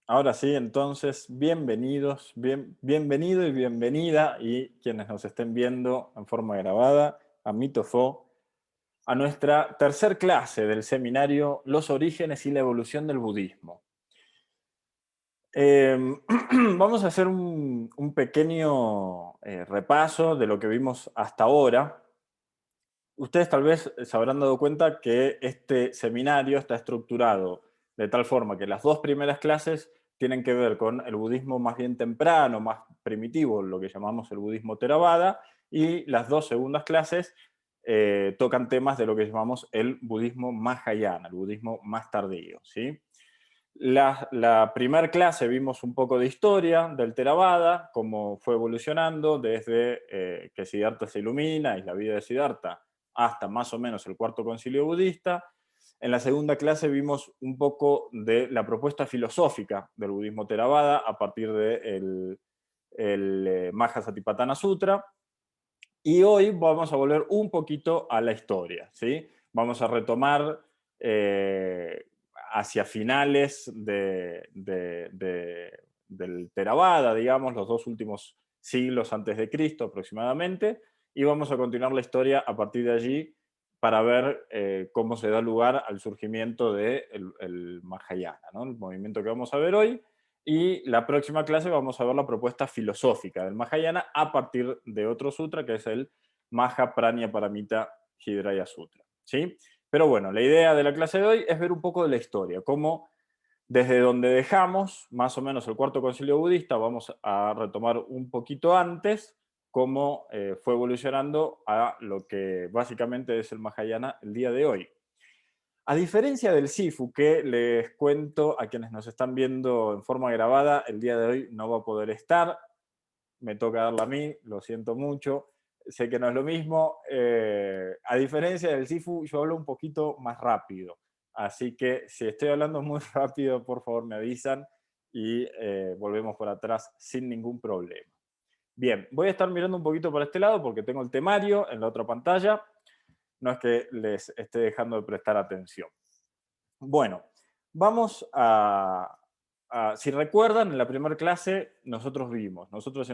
Ahora sí, entonces, bienvenidos, bienvenido y bienvenida, y quienes nos estén viendo en forma grabada, a Mitofo, a nuestra tercer clase del seminario Los orígenes y la evolución del budismo. Eh, Vamos a hacer un pequeño repaso de lo que vimos hasta ahora. Ustedes tal vez se habrán dado cuenta que este seminario está estructurado de tal forma que las dos primeras clases tienen que ver con el budismo más bien temprano, más primitivo, lo que llamamos el budismo Theravada, y las dos segundas clases tocan temas de lo que llamamos el budismo Mahayana, el budismo más tardío. ¿Sí? La primera clase vimos un poco de historia del Theravada, cómo fue evolucionando desde que Siddhartha se ilumina y la vida de Siddhartha hasta más o menos el cuarto concilio budista. En la segunda clase vimos un poco de la propuesta filosófica del budismo Theravada a partir del Mahasatipatthana Sutra. Y hoy vamos a volver un poquito a la historia, ¿sí? Vamos a retomar eh, hacia finales del Theravada, digamos, los dos últimos siglos antes de Cristo aproximadamente, y vamos a continuar la historia a partir de allí para ver cómo se da lugar al surgimiento del el Mahayana, ¿no? El movimiento que vamos a ver hoy. Y la próxima clase vamos a ver la propuesta filosófica del Mahayana a partir de otro sutra que es el Maha Pranya Paramita Hridraya Sutra. ¿Sí? Pero bueno, la idea de la clase de hoy es ver un poco de la historia, cómo desde donde dejamos, más o menos el cuarto concilio budista, vamos a retomar un poquito antes cómo fue evolucionando a lo que básicamente es el Mahayana el día de hoy. A diferencia del Sifu, que les cuento a quienes nos están viendo en forma grabada, el día de hoy no va a poder estar, me toca darla a mí, lo siento mucho, sé que no es lo mismo. A diferencia del Sifu, yo hablo un poquito más rápido, así que si estoy hablando muy rápido, por favor me avisan y volvemos por atrás sin ningún problema. Bien, voy a estar mirando un poquito para este lado porque tengo el temario en la otra pantalla, no es que les esté dejando de prestar atención. Bueno, vamos si recuerdan, en la primera clase nosotros y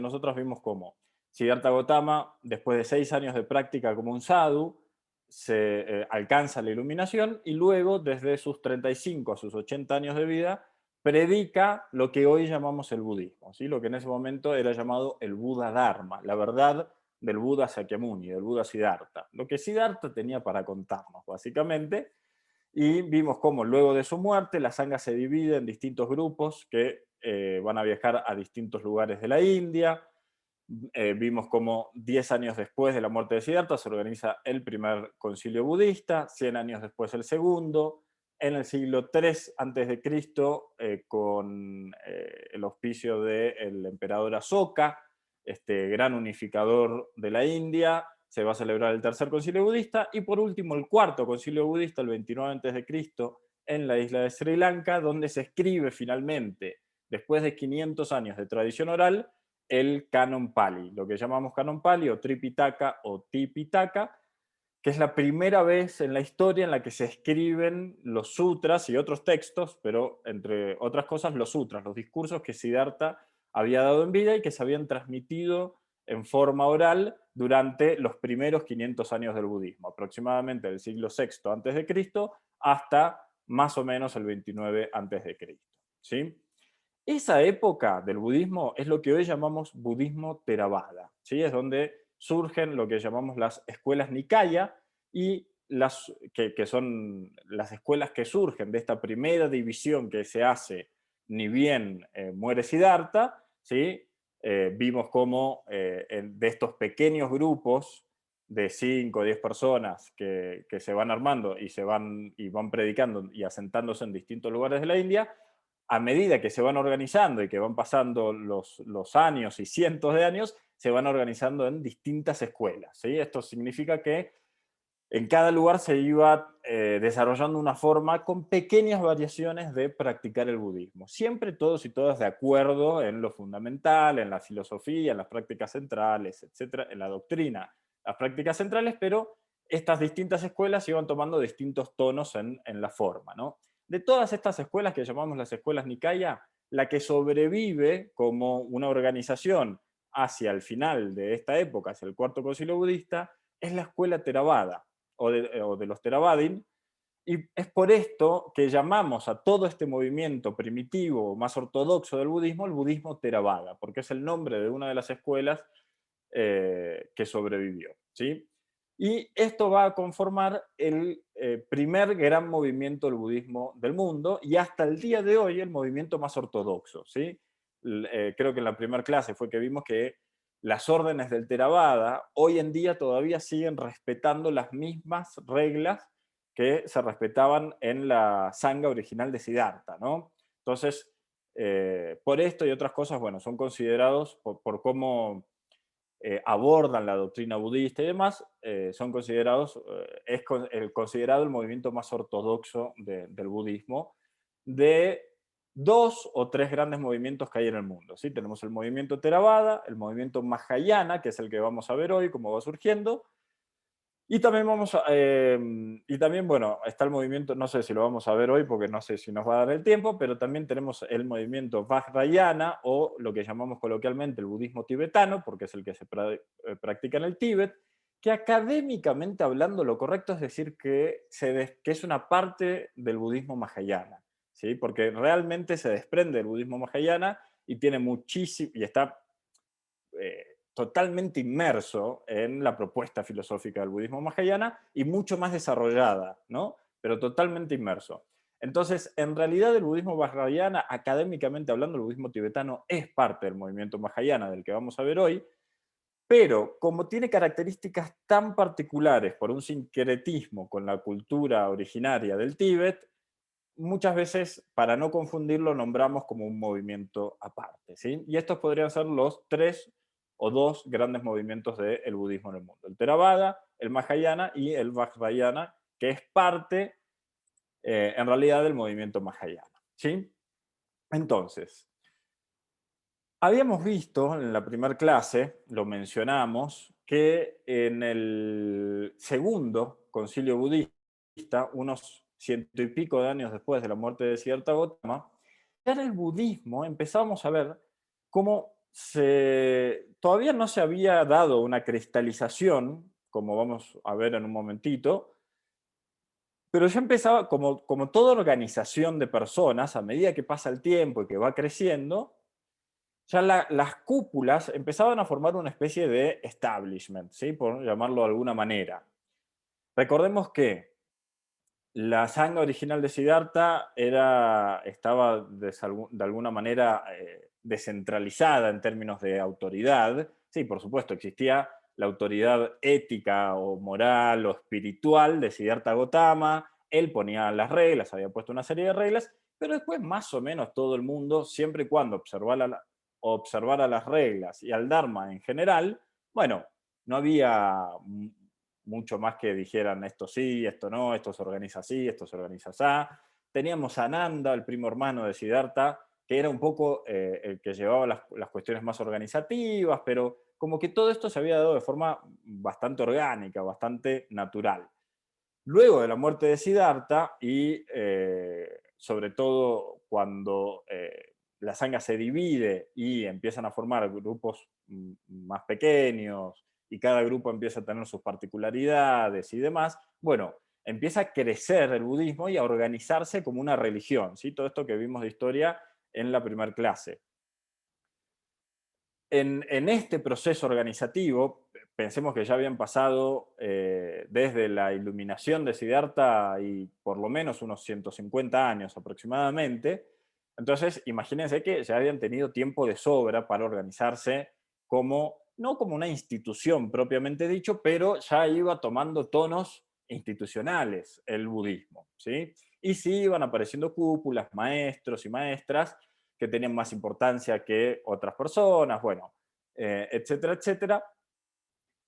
nosotras vimos cómo Siddhartha Gautama, después de 6 años de práctica como un sadhu, se alcanza la iluminación y luego, desde sus 35 a sus 80 años de vida, predica lo que hoy llamamos el budismo, ¿sí? Lo que en ese momento era llamado el Buda Dharma, la verdad del Buda Sakyamuni, del Buda Siddhartha, lo que Siddhartha tenía para contarnos, básicamente. Y vimos cómo luego de su muerte la sangha se divide en distintos grupos que van a viajar a distintos lugares de la India. Vimos cómo 10 años después de la muerte de Siddhartha se organiza el primer concilio budista, 100 años después el segundo, en el siglo III antes de Cristo, con el auspicio del emperador Asoka, este gran unificador de la India, se va a celebrar el tercer concilio budista, y por último el cuarto concilio budista, el 29 antes de Cristo, en la isla de Sri Lanka, donde se escribe finalmente, después de 500 años de tradición oral, el Canon Pali, lo que llamamos Canon Pali o Tripitaka o Tipitaka, que es la primera vez en la historia en la que se escriben los sutras y otros textos, pero entre otras cosas los sutras, los discursos que Siddhartha había dado en vida y que se habían transmitido en forma oral durante los primeros 500 años del budismo, aproximadamente del siglo VI antes de Cristo hasta más o menos el 29 antes de Cristo. ¿Sí? Esa época del budismo es lo que hoy llamamos budismo Theravada, ¿sí? Es donde surgen lo que llamamos las escuelas Nikaya, y que son las escuelas que surgen de esta primera división que se hace ni bien muere Siddhartha, ¿sí? Vimos cómo de estos pequeños grupos de 5 o 10 personas que se van armando y van predicando y asentándose en distintos lugares de la India, a medida que se van organizando y que van pasando los años y cientos de años, se van organizando en distintas escuelas. ¿Sí? Esto significa que en cada lugar se iba desarrollando una forma con pequeñas variaciones de practicar el budismo. Siempre todos y todas de acuerdo en lo fundamental, en la filosofía, en las prácticas centrales, etcétera, en la doctrina, las prácticas centrales, pero estas distintas escuelas iban tomando distintos tonos en la forma, ¿no? De todas estas escuelas que llamamos las escuelas Nikaya, la que sobrevive como una organización hacia el final de esta época, hacia el cuarto concilio budista, es la escuela Theravada, o de los Theravadin, y es por esto que llamamos a todo este movimiento primitivo, más ortodoxo del budismo, el budismo Theravada, porque es el nombre de una de las escuelas que sobrevivió. ¿Sí? Y esto va a conformar el primer gran movimiento del budismo del mundo y hasta el día de hoy el movimiento más ortodoxo. ¿Sí? Creo que en la primera clase fue que vimos que las órdenes del Theravada hoy en día todavía siguen respetando las mismas reglas que se respetaban en la sangha original de Siddhartha, ¿no? Entonces, por esto y otras cosas, bueno, son considerados por cómo abordan la doctrina budista y demás, son considerados, considerado el movimiento más ortodoxo del budismo, de dos o tres grandes movimientos que hay en el mundo. ¿Sí? Tenemos el movimiento Theravada, el movimiento Mahayana, que es el que vamos a ver hoy, cómo va surgiendo, y también y también, bueno, está el movimiento, no sé si lo vamos a ver hoy porque no sé si nos va a dar el tiempo, pero también tenemos el movimiento Vajrayana, o lo que llamamos coloquialmente el budismo tibetano, porque es el que se practica en el Tíbet, que académicamente hablando lo correcto es decir que es una parte del budismo Mahayana, ¿sí? Porque realmente se desprende del budismo Mahayana y tiene muchísimo, y está totalmente inmerso en la propuesta filosófica del budismo mahayana y mucho más desarrollada, ¿no? Pero totalmente inmerso. Entonces, en realidad el budismo vajrayana, académicamente hablando, el budismo tibetano es parte del movimiento mahayana del que vamos a ver hoy, pero como tiene características tan particulares por un sincretismo con la cultura originaria del Tíbet, muchas veces, para no confundirlo, nombramos como un movimiento aparte. ¿Sí? Y estos podrían ser los tres o dos grandes movimientos del budismo en el mundo. El Theravada, el Mahayana y el Vajrayana, que es parte, en realidad, del movimiento Mahayana. ¿Sí? Entonces, habíamos visto en la primera clase, lo mencionamos, que en el segundo concilio budista, unos ciento y pico de años después de la muerte de Siddhartha Gautama, ya en el budismo empezamos a ver cómo todavía no se había dado una cristalización, como vamos a ver en un momentito, pero ya empezaba, como toda organización de personas, a medida que pasa el tiempo y que va creciendo, ya las cúpulas empezaban a formar una especie de establishment, ¿sí? Por llamarlo de alguna manera. Recordemos que la sangha original de Siddhartha estaba de alguna manera descentralizada en términos de autoridad. Sí, por supuesto, existía la autoridad ética o moral o espiritual de Siddhartha Gautama. Él ponía las reglas, había puesto una serie de reglas, pero después más o menos todo el mundo, siempre y cuando observara las reglas y al Dharma en general, bueno, no había mucho más que dijeran esto sí, esto no, esto se organiza así, esto se organiza así. Teníamos a Nanda, el primo hermano de Siddhartha, que era un poco el que llevaba las cuestiones más organizativas, pero como que todo esto se había dado de forma bastante orgánica, bastante natural. Luego de la muerte de Siddhartha y sobre todo cuando la sangha se divide y empiezan a formar grupos más pequeños y cada grupo empieza a tener sus particularidades y demás, bueno, empieza a crecer el budismo y a organizarse como una religión, ¿sí? Todo esto que vimos de historia en la primera clase. En este proceso organizativo, pensemos que ya habían pasado desde la iluminación de Siddhartha y por lo menos unos 150 años aproximadamente. Entonces, imagínense que ya habían tenido tiempo de sobra para organizarse no como una institución propiamente dicho, pero ya iba tomando tonos institucionales el budismo, ¿sí? Y sí iban apareciendo cúpulas, maestros y maestras que tenían más importancia que otras personas, bueno, etcétera, etcétera.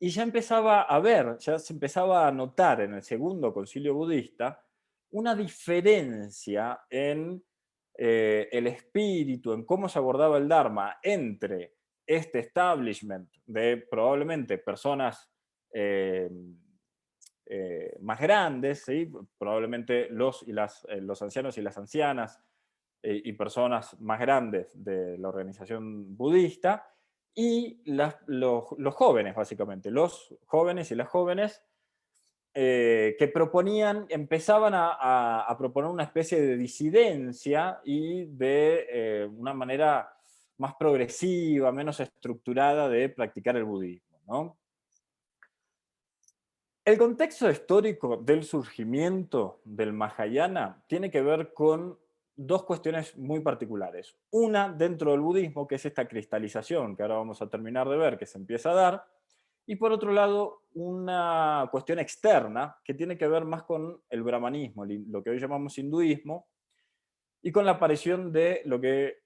Y ya empezaba a ver, ya se empezaba a notar en el segundo concilio budista una diferencia en el espíritu, en cómo se abordaba el Dharma entre este establishment de probablemente personas eh, más grandes, ¿sí? Probablemente los ancianos y las ancianas y personas más grandes de la organización budista, y los jóvenes, básicamente, los jóvenes y las jóvenes que proponían, empezaban a proponer una especie de disidencia y de una manera más progresiva, menos estructurada de practicar el budismo, ¿no? El contexto histórico del surgimiento del Mahayana tiene que ver con dos cuestiones muy particulares. Una dentro del budismo, que es esta cristalización que ahora vamos a terminar de ver, que se empieza a dar, y por otro lado, una cuestión externa que tiene que ver más con el brahmanismo, lo que hoy llamamos hinduismo, y con la aparición de lo que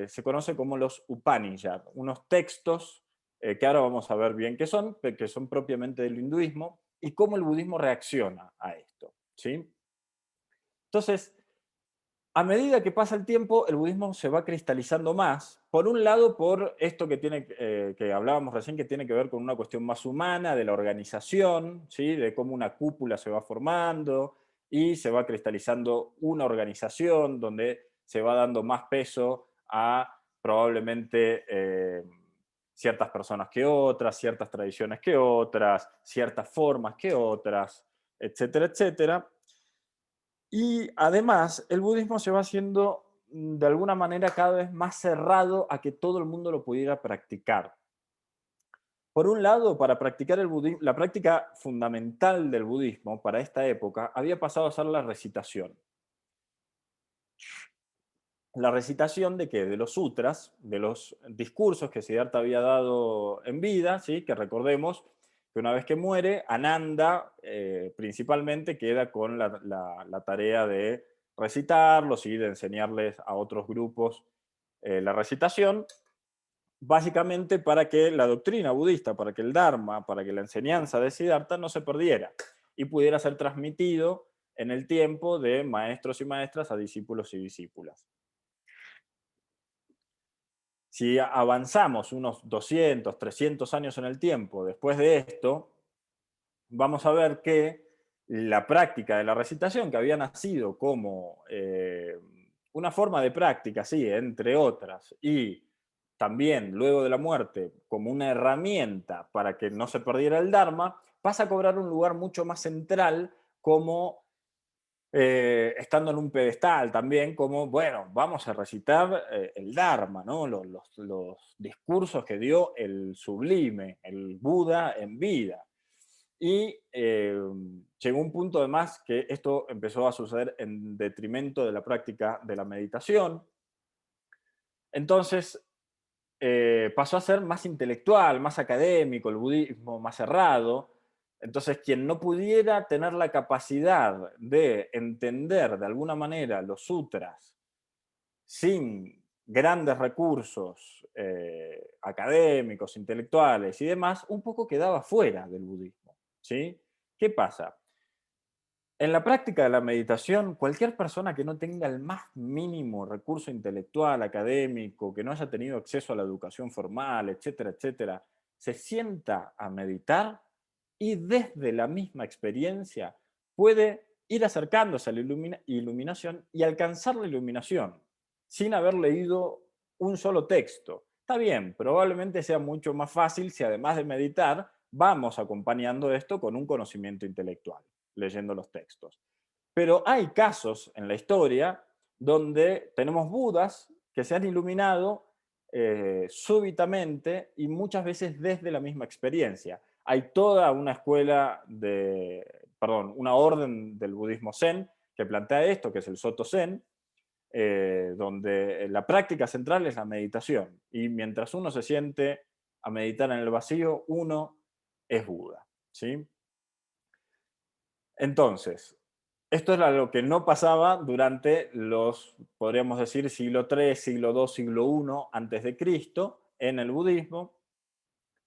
se conoce como los Upanishad, unos textos que ahora vamos a ver bien qué son, que son propiamente del hinduismo, y cómo el budismo reacciona a esto. ¿Sí? Entonces, a medida que pasa el tiempo, el budismo se va cristalizando más. Por un lado, por esto que hablábamos recién, que tiene que ver con una cuestión más humana, de la organización, ¿sí? De cómo una cúpula se va formando y se va cristalizando una organización donde se va dando más peso a probablemente ciertas personas que otras, ciertas tradiciones que otras, ciertas formas que otras, etcétera, etcétera. Y además, el budismo se va haciendo de alguna manera cada vez más cerrado a que todo el mundo lo pudiera practicar. Por un lado, para practicar el budismo, la práctica fundamental del budismo para esta época había pasado a ser la recitación. La recitación de qué? De los sutras, de los discursos que Siddhartha había dado en vida, ¿sí? Que recordemos que una vez que muere, Ananda principalmente queda con la tarea de recitarlos y de enseñarles a otros grupos la recitación, básicamente para que la doctrina budista, para que el Dharma, para que la enseñanza de Siddhartha no se perdiera y pudiera ser transmitido en el tiempo de maestros y maestras a discípulos y discípulas. Si avanzamos unos 200, 300 años en el tiempo después de esto, vamos a ver que la práctica de la recitación, que había nacido como una forma de práctica, sí, entre otras, y también luego de la muerte como una herramienta para que no se perdiera el Dharma, pasa a cobrar un lugar mucho más central como estando en un pedestal también, como, bueno, vamos a recitar el Dharma, ¿no? Los discursos que dio el sublime, el Buda en vida. Y llegó un punto además que esto empezó a suceder en detrimento de la práctica de la meditación. Entonces pasó a ser más intelectual, más académico, el budismo más cerrado. Entonces, quien no pudiera tener la capacidad de entender de alguna manera los sutras sin grandes recursos académicos, intelectuales y demás, un poco quedaba fuera del budismo. ¿Sí? ¿Qué pasa? En la práctica de la meditación, cualquier persona que no tenga el más mínimo recurso intelectual, académico, que no haya tenido acceso a la educación formal, etcétera, etcétera, se sienta a meditar y desde la misma experiencia puede ir acercándose a la iluminación y alcanzar la iluminación sin haber leído un solo texto. Está bien, probablemente sea mucho más fácil si además de meditar vamos acompañando esto con un conocimiento intelectual leyendo los textos. Pero hay casos en la historia donde tenemos budas que se han iluminado súbitamente y muchas veces desde la misma experiencia. Hay toda una escuela una orden del budismo zen que plantea esto, que es el Soto Zen, donde la práctica central es la meditación. Y mientras uno se siente a meditar en el vacío, uno es Buda. ¿Sí? Entonces, esto era lo que no pasaba durante los, podríamos decir, siglo III, siglo II, siglo I antes de Cristo en el budismo,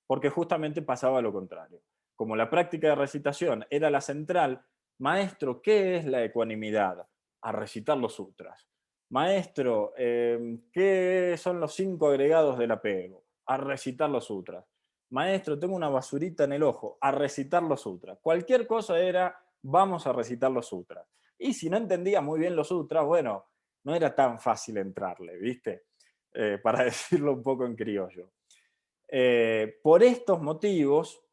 porque justamente pasaba lo contrario. Como la práctica de recitación era la central, maestro, ¿qué es la ecuanimidad? A recitar los sutras. Maestro, ¿qué son los 5 agregados del apego? A recitar los sutras. Maestro, tengo una basurita en el ojo, a recitar los sutras. Cualquier cosa era, vamos a recitar los sutras. Y si no entendía muy bien los sutras, bueno, no era tan fácil entrarle, ¿viste? Para decirlo un poco en criollo. Por estos motivos,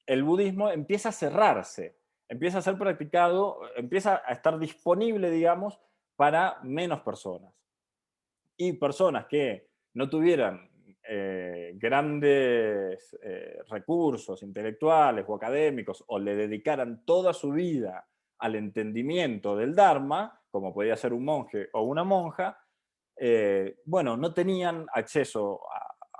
el budismo empieza a cerrarse, empieza a ser practicado, empieza a estar disponible, digamos, para menos personas. Y personas que no tuvieran grandes recursos intelectuales o académicos o le dedicaran toda su vida al entendimiento del Dharma, como podía ser un monje o una monja, bueno, no tenían acceso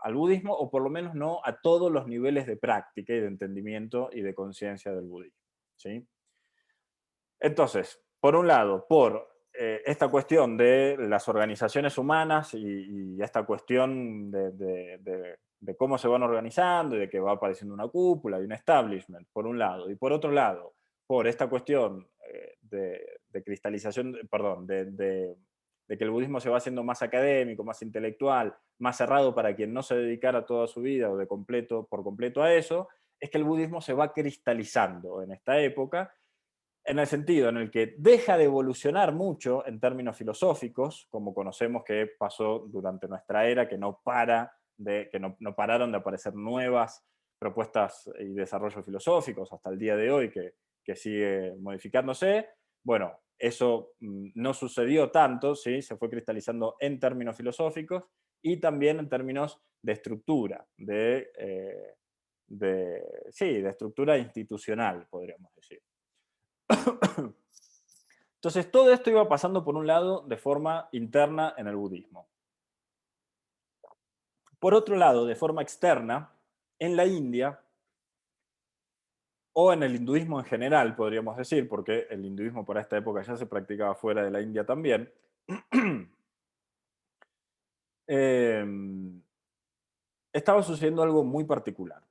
al budismo, o por lo menos no a todos los niveles de práctica y de entendimiento y de conciencia del budismo, ¿sí? Entonces, por un lado, por esta cuestión de las organizaciones humanas y esta cuestión de cómo se van organizando y de que va apareciendo una cúpula y un establishment, por un lado. Y por otro lado, por esta cuestión de cristalización, perdón, de que el budismo se va haciendo más académico, más intelectual, más cerrado para quien no se dedicara toda su vida o por completo a eso, es que el budismo se va cristalizando en esta época, en el sentido en el que deja de evolucionar mucho en términos filosóficos, como conocemos que pasó durante nuestra era, que no pararon de aparecer nuevas propuestas y desarrollos filosóficos hasta el día de hoy, que sigue modificándose. Bueno, eso no sucedió tanto, ¿sí? Se fue cristalizando en términos filosóficos y también en términos de estructura, sí, de estructura institucional, podríamos decir. Entonces, todo esto iba pasando, por un lado, de forma interna en el budismo. Por otro lado, de forma externa, en la India, o en el hinduismo en general, podríamos decir, porque el hinduismo para esta época ya se practicaba fuera de la India también, estaba sucediendo algo muy particular.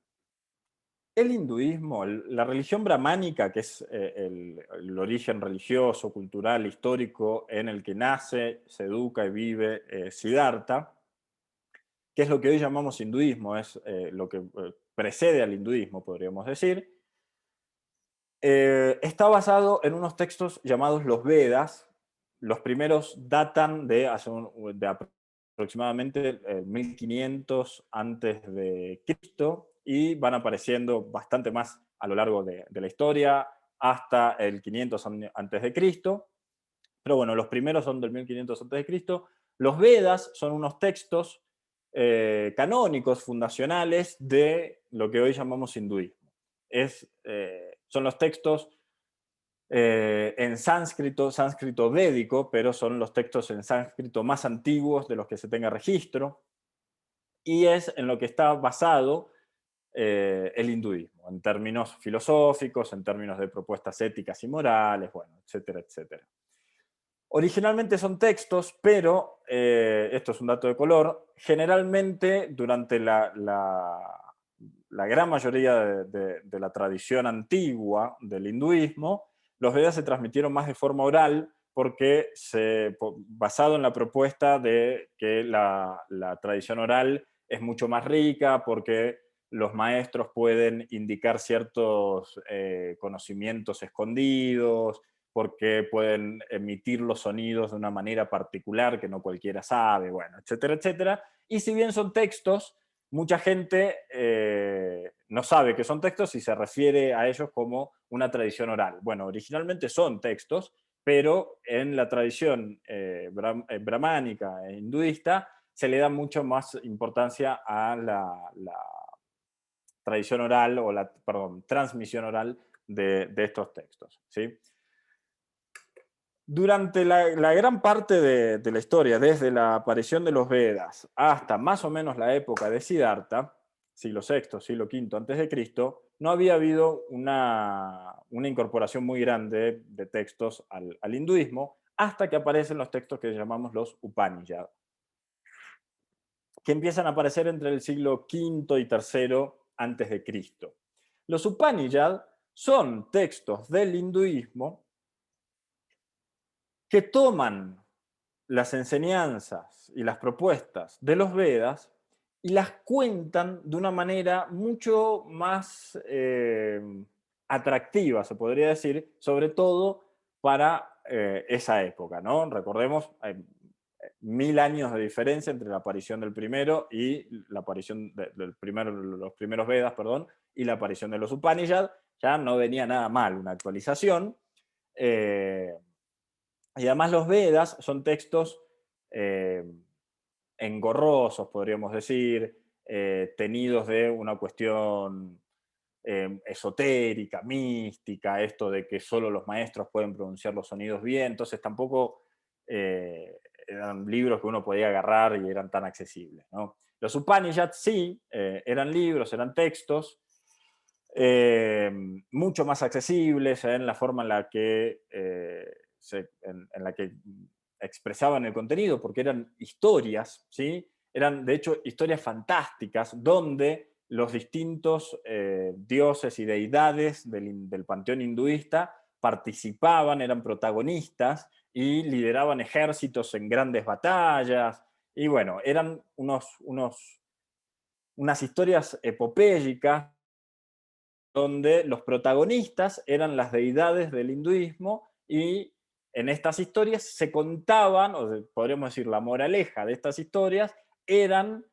El hinduismo, la religión brahmánica, que es el origen religioso, cultural, histórico en el que nace, se educa y vive Siddhartha, que es lo que hoy llamamos hinduismo, es lo que precede al hinduismo, podríamos decir, está basado en unos textos llamados los Vedas. Los primeros datan de aproximadamente 1500 antes de Cristo y van apareciendo bastante más a lo largo de la historia, hasta el 500 antes de Cristo. Pero bueno, los primeros son del 1500 antes de Cristo. Los Vedas son unos textos canónicos, fundacionales de lo que hoy llamamos hinduismo. Son los textos en sánscrito védico, pero son los textos en sánscrito más antiguos de los que se tenga registro, y es en lo que está basado el hinduismo, en términos filosóficos, en términos de propuestas éticas y morales, bueno, etcétera, etcétera. Originalmente son textos, pero, esto es un dato de color, generalmente durante la gran mayoría de la tradición antigua del hinduismo, los Vedas se transmitieron más de forma oral porque basado en la propuesta de que la tradición oral es mucho más rica, porque los maestros pueden indicar ciertos conocimientos escondidos, porque pueden emitir los sonidos de una manera particular que no cualquiera sabe, bueno, etcétera, etcétera. Y si bien son textos, mucha gente no sabe que son textos y se refiere a ellos como una tradición oral. Bueno, originalmente son textos, pero en la tradición brahmánica e hinduista se le da mucho más importancia a la tradición oral, o perdón, transmisión oral de estos textos, ¿sí? Durante la gran parte de la historia, desde la aparición de los Vedas hasta más o menos la época de Siddhartha, siglo VI, siglo V antes de Cristo, no había habido una incorporación muy grande de textos al hinduismo, hasta que aparecen los textos que llamamos los Upanishad, que empiezan a aparecer entre el siglo V y III antes de Cristo. Los Upanishad son textos del hinduismo que toman las enseñanzas y las propuestas de los Vedas y las cuentan de una manera mucho más atractiva, se podría decir, sobre todo para esa época, ¿no? Recordemos, 1000 años de diferencia entre la aparición del primero y la aparición del primero, los primeros Vedas, perdón, y la aparición de los Upanishads. Ya no venía nada mal una actualización. eh, y además los Vedas son textos eh, engorrosos, podríamos decir, tenidos de una cuestión esotérica, mística, esto de que solo los maestros pueden pronunciar los sonidos bien, entonces tampoco eran libros que uno podía agarrar y eran tan accesibles, ¿no? Los Upanishads sí, eran libros, eran textos eh, mucho más accesibles en la forma en la que, en la que expresaban el contenido, porque eran historias, ¿sí? Eran de hecho historias fantásticas donde los distintos dioses y deidades del panteón hinduista participaban, eran protagonistas y lideraban ejércitos en grandes batallas. Y bueno, eran unas historias epopélicas donde los protagonistas eran las deidades del hinduismo y en estas historias se contaban, o podríamos decir la moraleja de estas historias, eran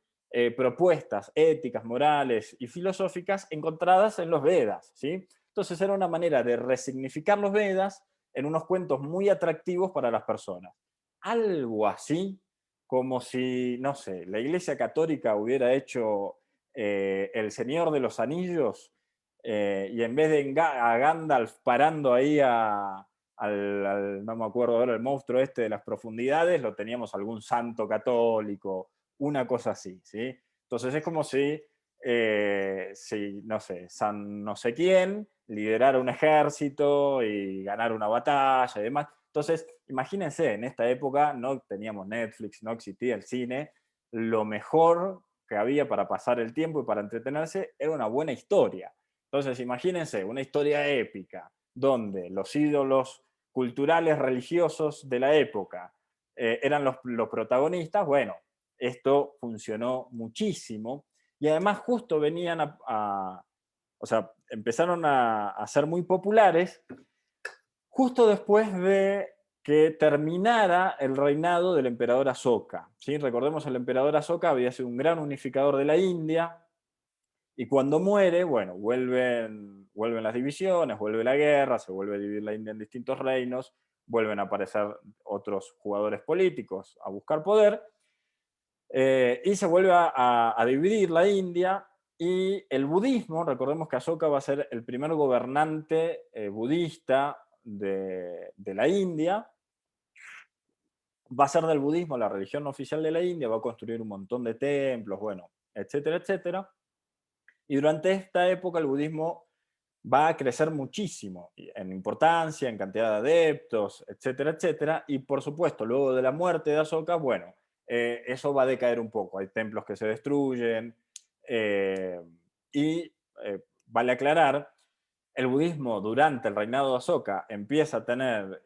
propuestas éticas, morales y filosóficas encontradas en los Vedas, ¿sí? Entonces era una manera de resignificar los Vedas en unos cuentos muy atractivos para las personas. Algo así como si, no sé, la Iglesia Católica hubiera hecho El Señor de los Anillos y en vez de a Gandalf parando ahí no me acuerdo ahora, el monstruo este de las profundidades, lo teníamos algún santo católico, una cosa así, ¿sí? Entonces es como si no sé, San no sé quién liderara un ejército y ganara una batalla y demás. Entonces, imagínense, en esta época no teníamos Netflix, no existía el cine, lo mejor que había para pasar el tiempo y para entretenerse era una buena historia. Entonces, imagínense una historia épica donde los ídolos culturales religiosos de la época eran los protagonistas. Bueno, esto funcionó muchísimo y además justo venían o sea, empezaron a ser muy populares justo después de que terminara el reinado del emperador Asoka. ¿Sí? Recordemos, el emperador Asoka había sido un gran unificador de la India, y cuando muere, bueno, vuelven las divisiones, vuelve la guerra, se vuelve a dividir la India en distintos reinos, vuelven a aparecer otros jugadores políticos a buscar poder, y se vuelve a dividir la India, y el budismo, recordemos que Ashoka va a ser el primer gobernante budista de la India, va a ser del budismo la religión oficial de la India, va a construir un montón de templos, bueno, etcétera, etcétera. Y durante esta época el budismo va a crecer muchísimo en importancia, en cantidad de adeptos, etcétera, etcétera. Y por supuesto, luego de la muerte de Asoka, bueno, eso va a decaer un poco. Hay templos que se destruyen. eh, y vale aclarar, el budismo durante el reinado de Asoka empieza a tener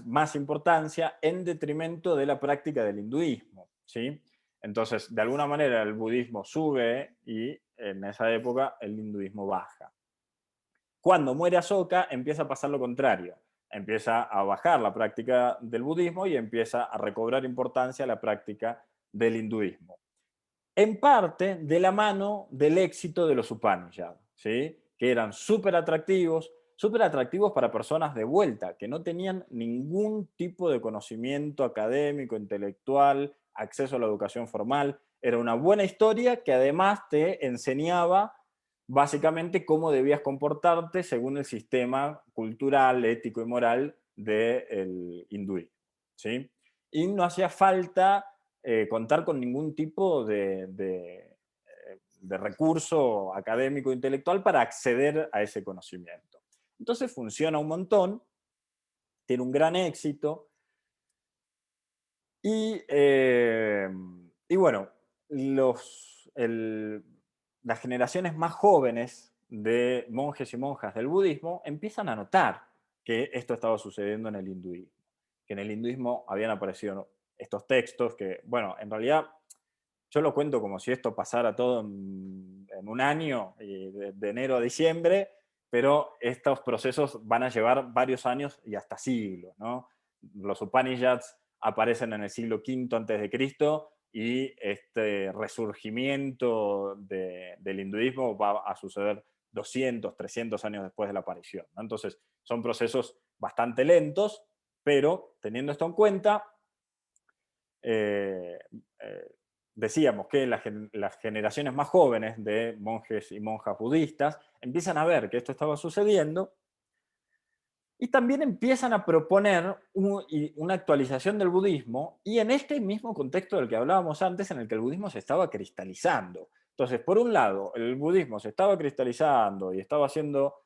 más importancia en detrimento de la práctica del hinduismo, ¿sí? Entonces, de alguna manera el budismo sube y en esa época el hinduismo baja. Cuando muere Ashoka empieza a pasar lo contrario. Empieza a bajar la práctica del budismo y empieza a recobrar importancia la práctica del hinduismo. En parte de la mano del éxito de los Upanishads, ¿sí? Que eran súper atractivos para personas de vuelta, que no tenían ningún tipo de conocimiento académico, intelectual, acceso a la educación formal. Era una buena historia que además te enseñaba básicamente cómo debías comportarte según el sistema cultural, ético y moral del hinduismo, ¿sí? Y no hacía falta contar con ningún tipo de recurso académico e intelectual para acceder a ese conocimiento. Entonces funciona un montón, tiene un gran éxito y, y bueno, las generaciones más jóvenes de monjes y monjas del budismo empiezan a notar que esto estaba sucediendo en el hinduismo, que en el hinduismo habían aparecido estos textos que, bueno, en realidad yo lo cuento como si esto pasara todo en un año, de enero a diciembre, pero estos procesos van a llevar varios años y hasta siglos, ¿no? Los Upanishads aparecen en el siglo V antes de Cristo y este resurgimiento del hinduismo va a suceder 200, 300 años después de la aparición, ¿no? Entonces, son procesos bastante lentos, pero teniendo esto en cuenta, eh, eh, decíamos que las generaciones más jóvenes de monjes y monjas budistas empiezan a ver que esto estaba sucediendo y también empiezan a proponer una actualización del budismo, y en este mismo contexto del que hablábamos antes, en el que el budismo se estaba cristalizando. Entonces, por un lado, el budismo se estaba cristalizando y estaba siendo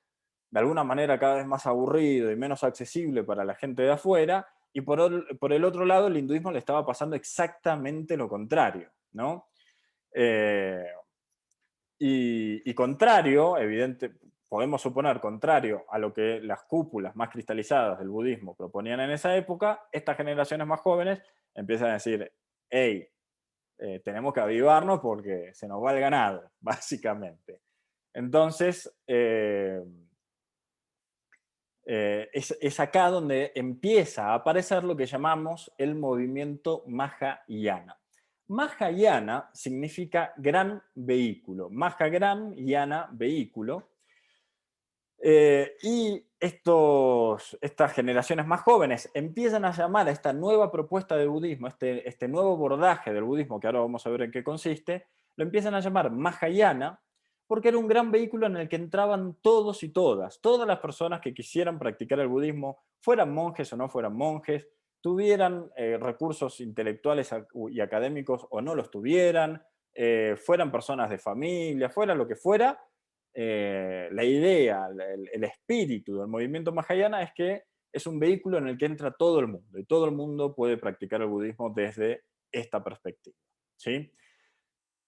de alguna manera cada vez más aburrido y menos accesible para la gente de afuera, y por el otro lado, el hinduismo le estaba pasando exactamente lo contrario, ¿no? Eh, y contrario, evidente, podemos suponer contrario a lo que las cúpulas más cristalizadas del budismo proponían en esa época, estas generaciones más jóvenes empiezan a decir, hey, tenemos que avivarnos porque se nos va el ganado, básicamente. Entonces, es acá donde empieza a aparecer lo que llamamos el movimiento Mahayana. Mahayana significa gran vehículo. Mahagram, yana, vehículo. Y estas generaciones más jóvenes empiezan a llamar a esta nueva propuesta de budismo, este nuevo abordaje del budismo, que ahora vamos a ver en qué consiste, lo empiezan a llamar Mahayana, porque era un gran vehículo en el que entraban todos y todas las personas que quisieran practicar el budismo, fueran monjes o no fueran monjes, tuvieran recursos intelectuales y académicos o no los tuvieran, fueran personas de familia, fuera lo que fuera. La idea, el espíritu del movimiento Mahayana es que es un vehículo en el que entra todo el mundo, y todo el mundo puede practicar el budismo desde esta perspectiva, ¿sí?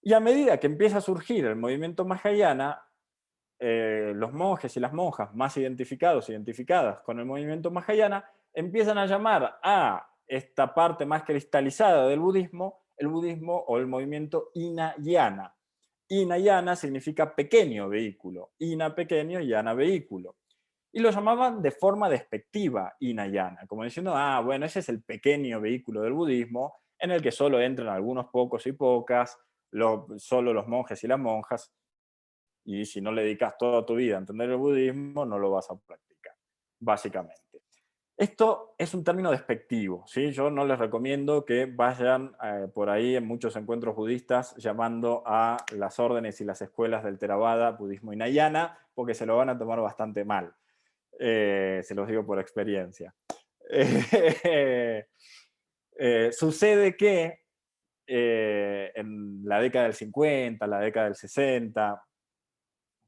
Y a medida que empieza a surgir el movimiento Mahayana, los monjes y las monjas más identificadas con el movimiento Mahayana, empiezan a llamar a esta parte más cristalizada del budismo, el budismo o el movimiento Hinayana. Hinayana significa pequeño vehículo, Hina pequeño, Yana vehículo. Y lo llamaban de forma despectiva Hinayana, como diciendo, bueno, ese es el pequeño vehículo del budismo en el que solo entran algunos pocos y pocas, solo los monjes y las monjas, y si no le dedicas toda tu vida a entender el budismo, no lo vas a practicar, básicamente. Esto es un término despectivo, ¿sí? Yo no les recomiendo que vayan por ahí en muchos encuentros budistas llamando a las órdenes y las escuelas del Theravada, budismo hinayana, porque se lo van a tomar bastante mal. Se los digo por experiencia. Sucede que en la década del 50, la década del 60,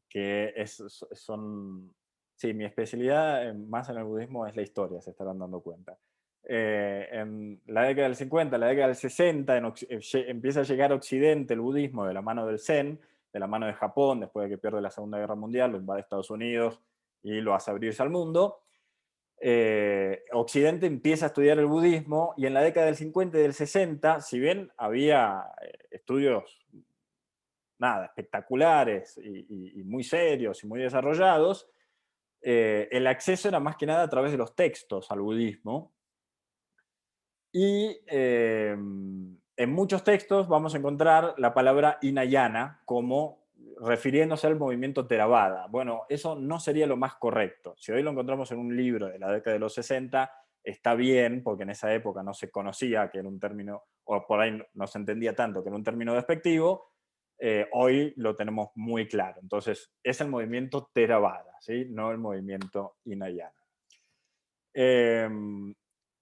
que son... Sí, mi especialidad más en el budismo es la historia, se estarán dando cuenta. En la década del 50, la década del 60, empieza a llegar a Occidente el budismo de la mano del Zen, de la mano de Japón, después de que pierde la Segunda Guerra Mundial, lo invade Estados Unidos y lo hace abrirse al mundo. Occidente empieza a estudiar el budismo, y en la década del 50 y del 60, si bien había estudios espectaculares y muy serios y muy desarrollados, el acceso era más que nada a través de los textos al budismo. Y en muchos textos vamos a encontrar la palabra Hinayana como refiriéndose al movimiento Theravada. Bueno, eso no sería lo más correcto. Si hoy lo encontramos en un libro de la década de los 60, está bien, porque en esa época no se conocía que era un término, o por ahí no se entendía tanto que era un término despectivo. Hoy lo tenemos muy claro. Entonces, es el movimiento Theravada, ¿sí? No el movimiento Hinayana.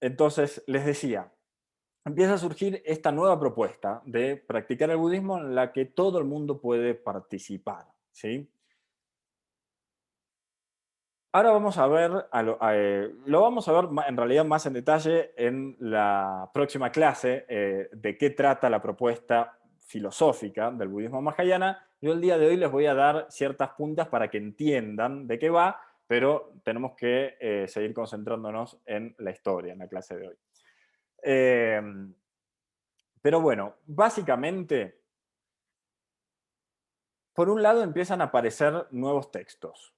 Entonces, les decía, empieza a surgir esta nueva propuesta de practicar el budismo en la que todo el mundo puede participar, ¿sí? Ahora vamos a ver, lo vamos a ver en realidad más en detalle en la próxima clase, de qué trata la propuesta filosófica del budismo mahayana. Yo el día de hoy les voy a dar ciertas puntas para que entiendan de qué va, pero tenemos que seguir concentrándonos en la historia, en la clase de hoy. Pero bueno, básicamente, por un lado empiezan a aparecer nuevos textos.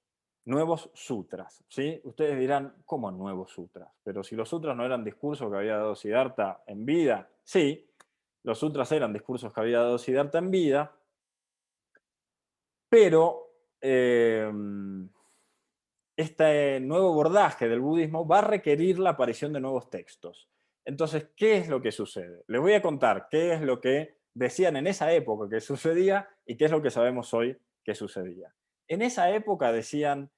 nuevos sutras, ¿sí? Ustedes dirán, ¿cómo nuevos sutras? Pero si los sutras no eran discursos que había dado Siddhartha en vida, sí, los sutras eran discursos que había dado Siddhartha en vida, pero este nuevo abordaje del budismo va a requerir la aparición de nuevos textos. Entonces, ¿qué es lo que sucede? Les voy a contar qué es lo que decían en esa época que sucedía y qué es lo que sabemos hoy que sucedía. En esa época decían,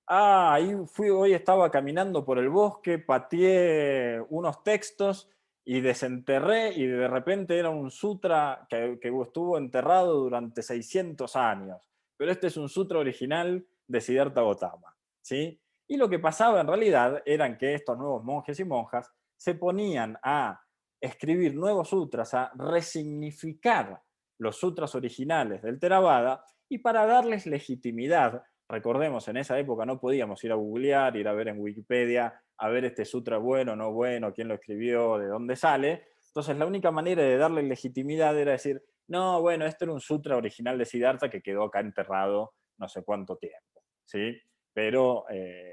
ahí fui, hoy estaba caminando por el bosque, pateé unos textos y desenterré y de repente era un sutra que estuvo enterrado durante 600 años. Pero este es un sutra original de Siddhartha Gautama, ¿sí? Y lo que pasaba en realidad eran que estos nuevos monjes y monjas se ponían a escribir nuevos sutras, a resignificar los sutras originales del Theravada y para darles legitimidad. Recordemos, en esa época no podíamos ir a googlear, ir a ver en Wikipedia, a ver este sutra bueno, no bueno, quién lo escribió, de dónde sale. Entonces, la única manera de darle legitimidad era decir, no, bueno, este era un sutra original de Siddhartha que quedó acá enterrado no sé cuánto tiempo, ¿sí? Pero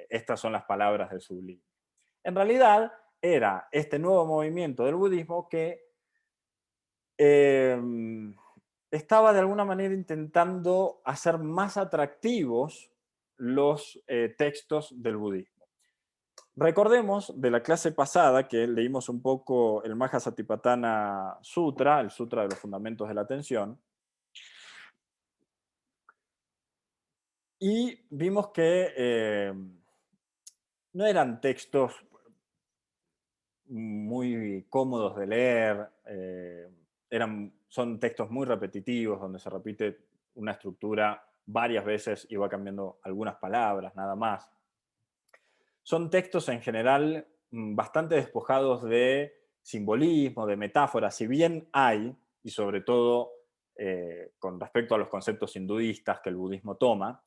estas son las palabras del sublime. En realidad, era este nuevo movimiento del budismo que estaba de alguna manera intentando hacer más atractivos los textos del budismo. Recordemos de la clase pasada que leímos un poco el Mahasatipatthana Sutra, el Sutra de los Fundamentos de la Atención, y vimos que no eran textos muy cómodos de leer, son textos muy repetitivos, donde se repite una estructura varias veces y va cambiando algunas palabras, nada más. Son textos en general bastante despojados de simbolismo, de metáforas, si bien hay, y sobre todo con respecto a los conceptos hinduistas que el budismo toma,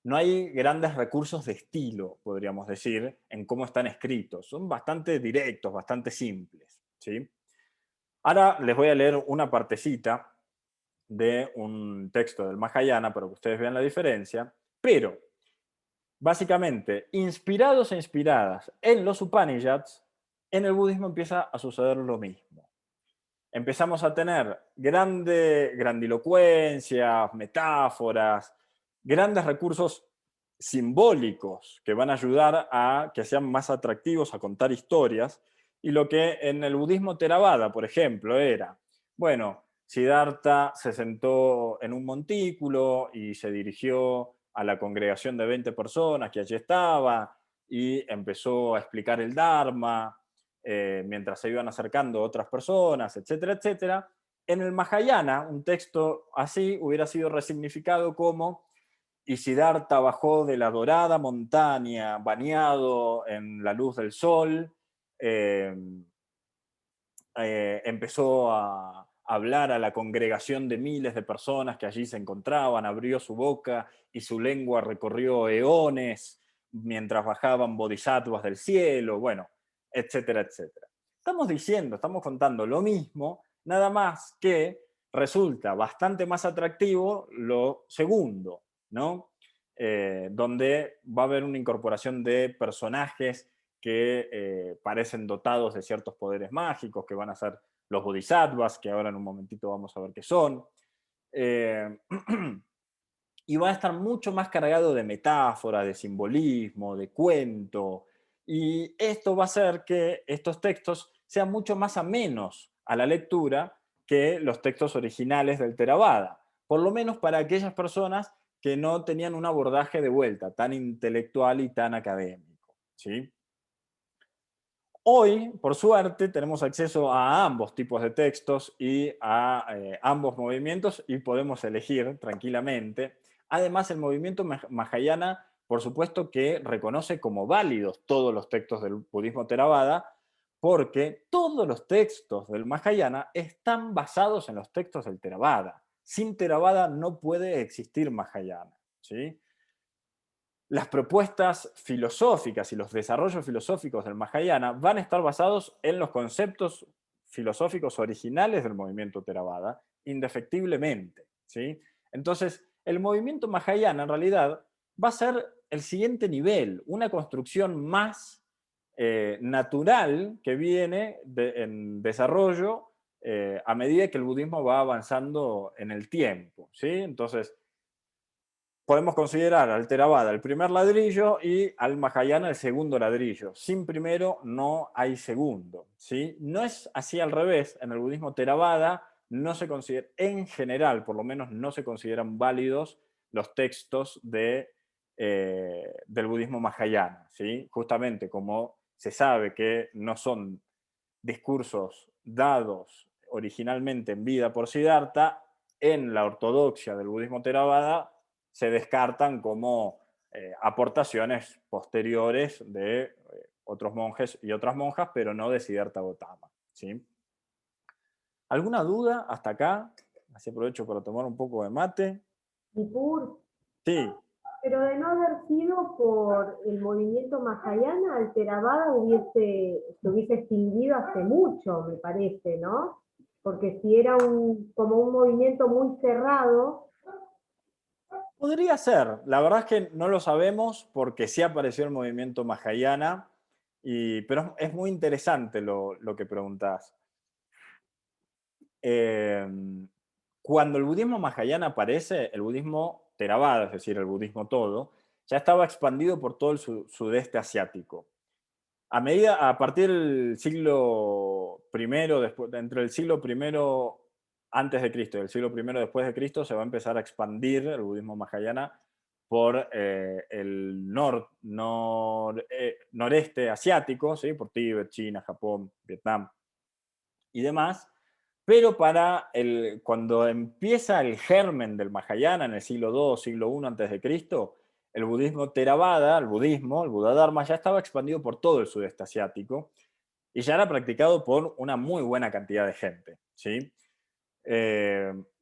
no hay grandes recursos de estilo, podríamos decir, en cómo están escritos. Son bastante directos, bastante simples, ¿sí? Ahora les voy a leer una partecita de un texto del Mahayana para que ustedes vean la diferencia, pero básicamente, inspirados e inspiradas en los Upanishads, en el budismo empieza a suceder lo mismo. Empezamos a tener grandilocuencia, metáforas, grandes recursos simbólicos que van a ayudar a que sean más atractivos a contar historias. Y lo que en el budismo Theravada, por ejemplo, era, bueno, Siddhartha se sentó en un montículo y se dirigió a la congregación de 20 personas que allí estaba y empezó a explicar el Dharma mientras se iban acercando otras personas, etcétera, etcétera. En el Mahayana, un texto así hubiera sido resignificado como y Siddhartha bajó de la dorada montaña, bañado en la luz del sol, eh, empezó a hablar a la congregación de miles de personas que allí se encontraban, abrió su boca y su lengua recorrió eones mientras bajaban bodhisattvas del cielo, bueno, etcétera, etcétera. Estamos contando lo mismo, nada más que resulta bastante más atractivo lo segundo, ¿no? Donde va a haber una incorporación de personajes que parecen dotados de ciertos poderes mágicos, que van a ser los bodhisattvas, que ahora en un momentito vamos a ver qué son. Eh, y va a estar mucho más cargado de metáfora, de simbolismo, de cuento. Y esto va a hacer que estos textos sean mucho más amenos a la lectura que los textos originales del Theravada. Por lo menos para aquellas personas que no tenían un abordaje de vuelta tan intelectual y tan académico, ¿sí? Hoy, por suerte, tenemos acceso a ambos tipos de textos y a ambos movimientos y podemos elegir tranquilamente. Además, el movimiento Mahayana, por supuesto que reconoce como válidos todos los textos del budismo Theravada, porque todos los textos del Mahayana están basados en los textos del Theravada. Sin Theravada no puede existir Mahayana, ¿sí? Las propuestas filosóficas y los desarrollos filosóficos del Mahayana van a estar basados en los conceptos filosóficos originales del movimiento Theravada, indefectiblemente, ¿sí? Entonces, el movimiento Mahayana en realidad va a ser el siguiente nivel, una construcción más natural que viene en desarrollo a medida que el budismo va avanzando en el tiempo, ¿sí? Entonces, podemos considerar al Theravada el primer ladrillo y al Mahayana el segundo ladrillo. Sin primero no hay segundo, ¿sí? No es así al revés. En el budismo Theravada no se considera, en general, por lo menos, no se consideran válidos los textos del budismo Mahayana, ¿sí? Justamente como se sabe que no son discursos dados originalmente en vida por Siddhartha, en la ortodoxia del budismo Theravada se descartan como aportaciones posteriores de otros monjes y otras monjas, pero no de Siddhartha Gautama, ¿sí? ¿Alguna duda hasta acá? Así aprovecho para tomar un poco de mate. Nippur, Sí, pero de no haber sido por el movimiento Mahayana, el Theravada se hubiese extinguido hace mucho, me parece, ¿no? Porque si era como un movimiento muy cerrado, podría ser. La verdad es que no lo sabemos porque sí apareció el movimiento Mahayana, pero es muy interesante lo que preguntás. Cuando el budismo Mahayana aparece, el budismo Theravada, es decir, el budismo todo, ya estaba expandido por todo el sudeste asiático. A partir del siglo primero, entre el siglo primero antes de Cristo y el siglo primero después de Cristo, se va a empezar a expandir el budismo Mahayana por el noreste asiático, ¿sí? Por Tíbet, China, Japón, Vietnam y demás. Pero cuando empieza el germen del Mahayana en el siglo II, siglo I antes de Cristo, el budismo Theravada, el Buddha Dharma, ya estaba expandido por todo el sudeste asiático y ya era practicado por una muy buena cantidad de gente, ¿sí?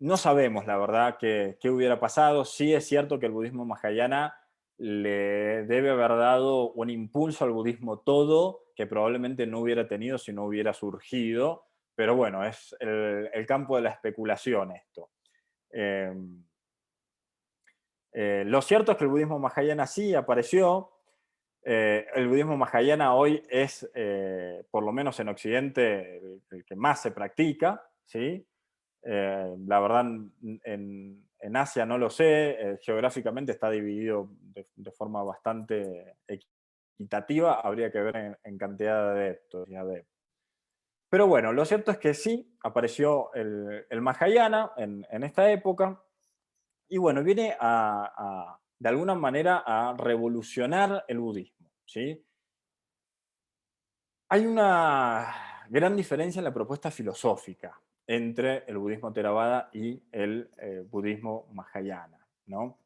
No sabemos, la verdad, qué hubiera pasado. Sí es cierto que el budismo Mahayana le debe haber dado un impulso al budismo todo que probablemente no hubiera tenido si no hubiera surgido, pero bueno, es el campo de la especulación esto. Eh, lo cierto es que el budismo Mahayana sí apareció. El budismo Mahayana hoy es, por lo menos en Occidente, el que más se practica, ¿sí? La verdad, en Asia no lo sé, geográficamente está dividido de forma bastante equitativa, habría que ver en cantidad de adeptos y adeptos. Pero bueno, lo cierto es que sí, apareció el Mahayana en esta época, y bueno, viene de alguna manera a revolucionar el budismo, ¿sí? Hay una gran diferencia en la propuesta filosófica entre el budismo Theravada y el budismo Mahayana, ¿no?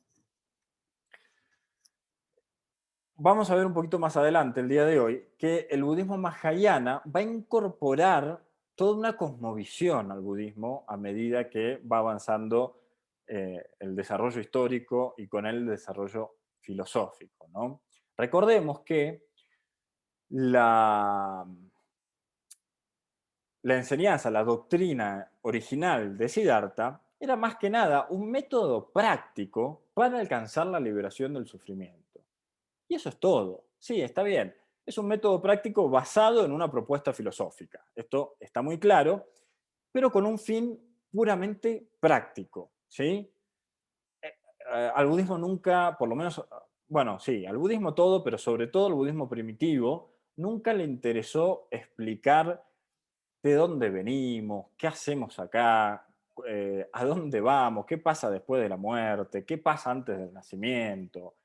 Vamos a ver un poquito más adelante, el día de hoy, que el budismo Mahayana va a incorporar toda una cosmovisión al budismo a medida que va avanzando el desarrollo histórico y con él el desarrollo filosófico, ¿no? Recordemos que la, la enseñanza, la doctrina original de Siddhartha era más que nada un método práctico para alcanzar la liberación del sufrimiento. Y eso es todo. Sí, está bien. Es un método práctico basado en una propuesta filosófica. Esto está muy claro, pero con un fin puramente práctico. ¿Sí? Al budismo nunca, por lo menos, bueno, sí, al budismo todo, pero sobre todo al budismo primitivo, nunca le interesó explicar de dónde venimos, qué hacemos acá, a dónde vamos, qué pasa después de la muerte, qué pasa antes del nacimiento.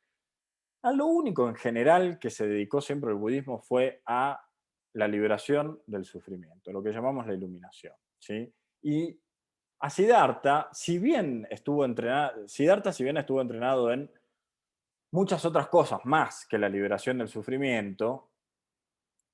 A lo único en general que se dedicó siempre el budismo fue a la liberación del sufrimiento, lo que llamamos la iluminación, ¿sí? Y a Siddhartha, si bien estuvo entrenado en muchas otras cosas más que la liberación del sufrimiento,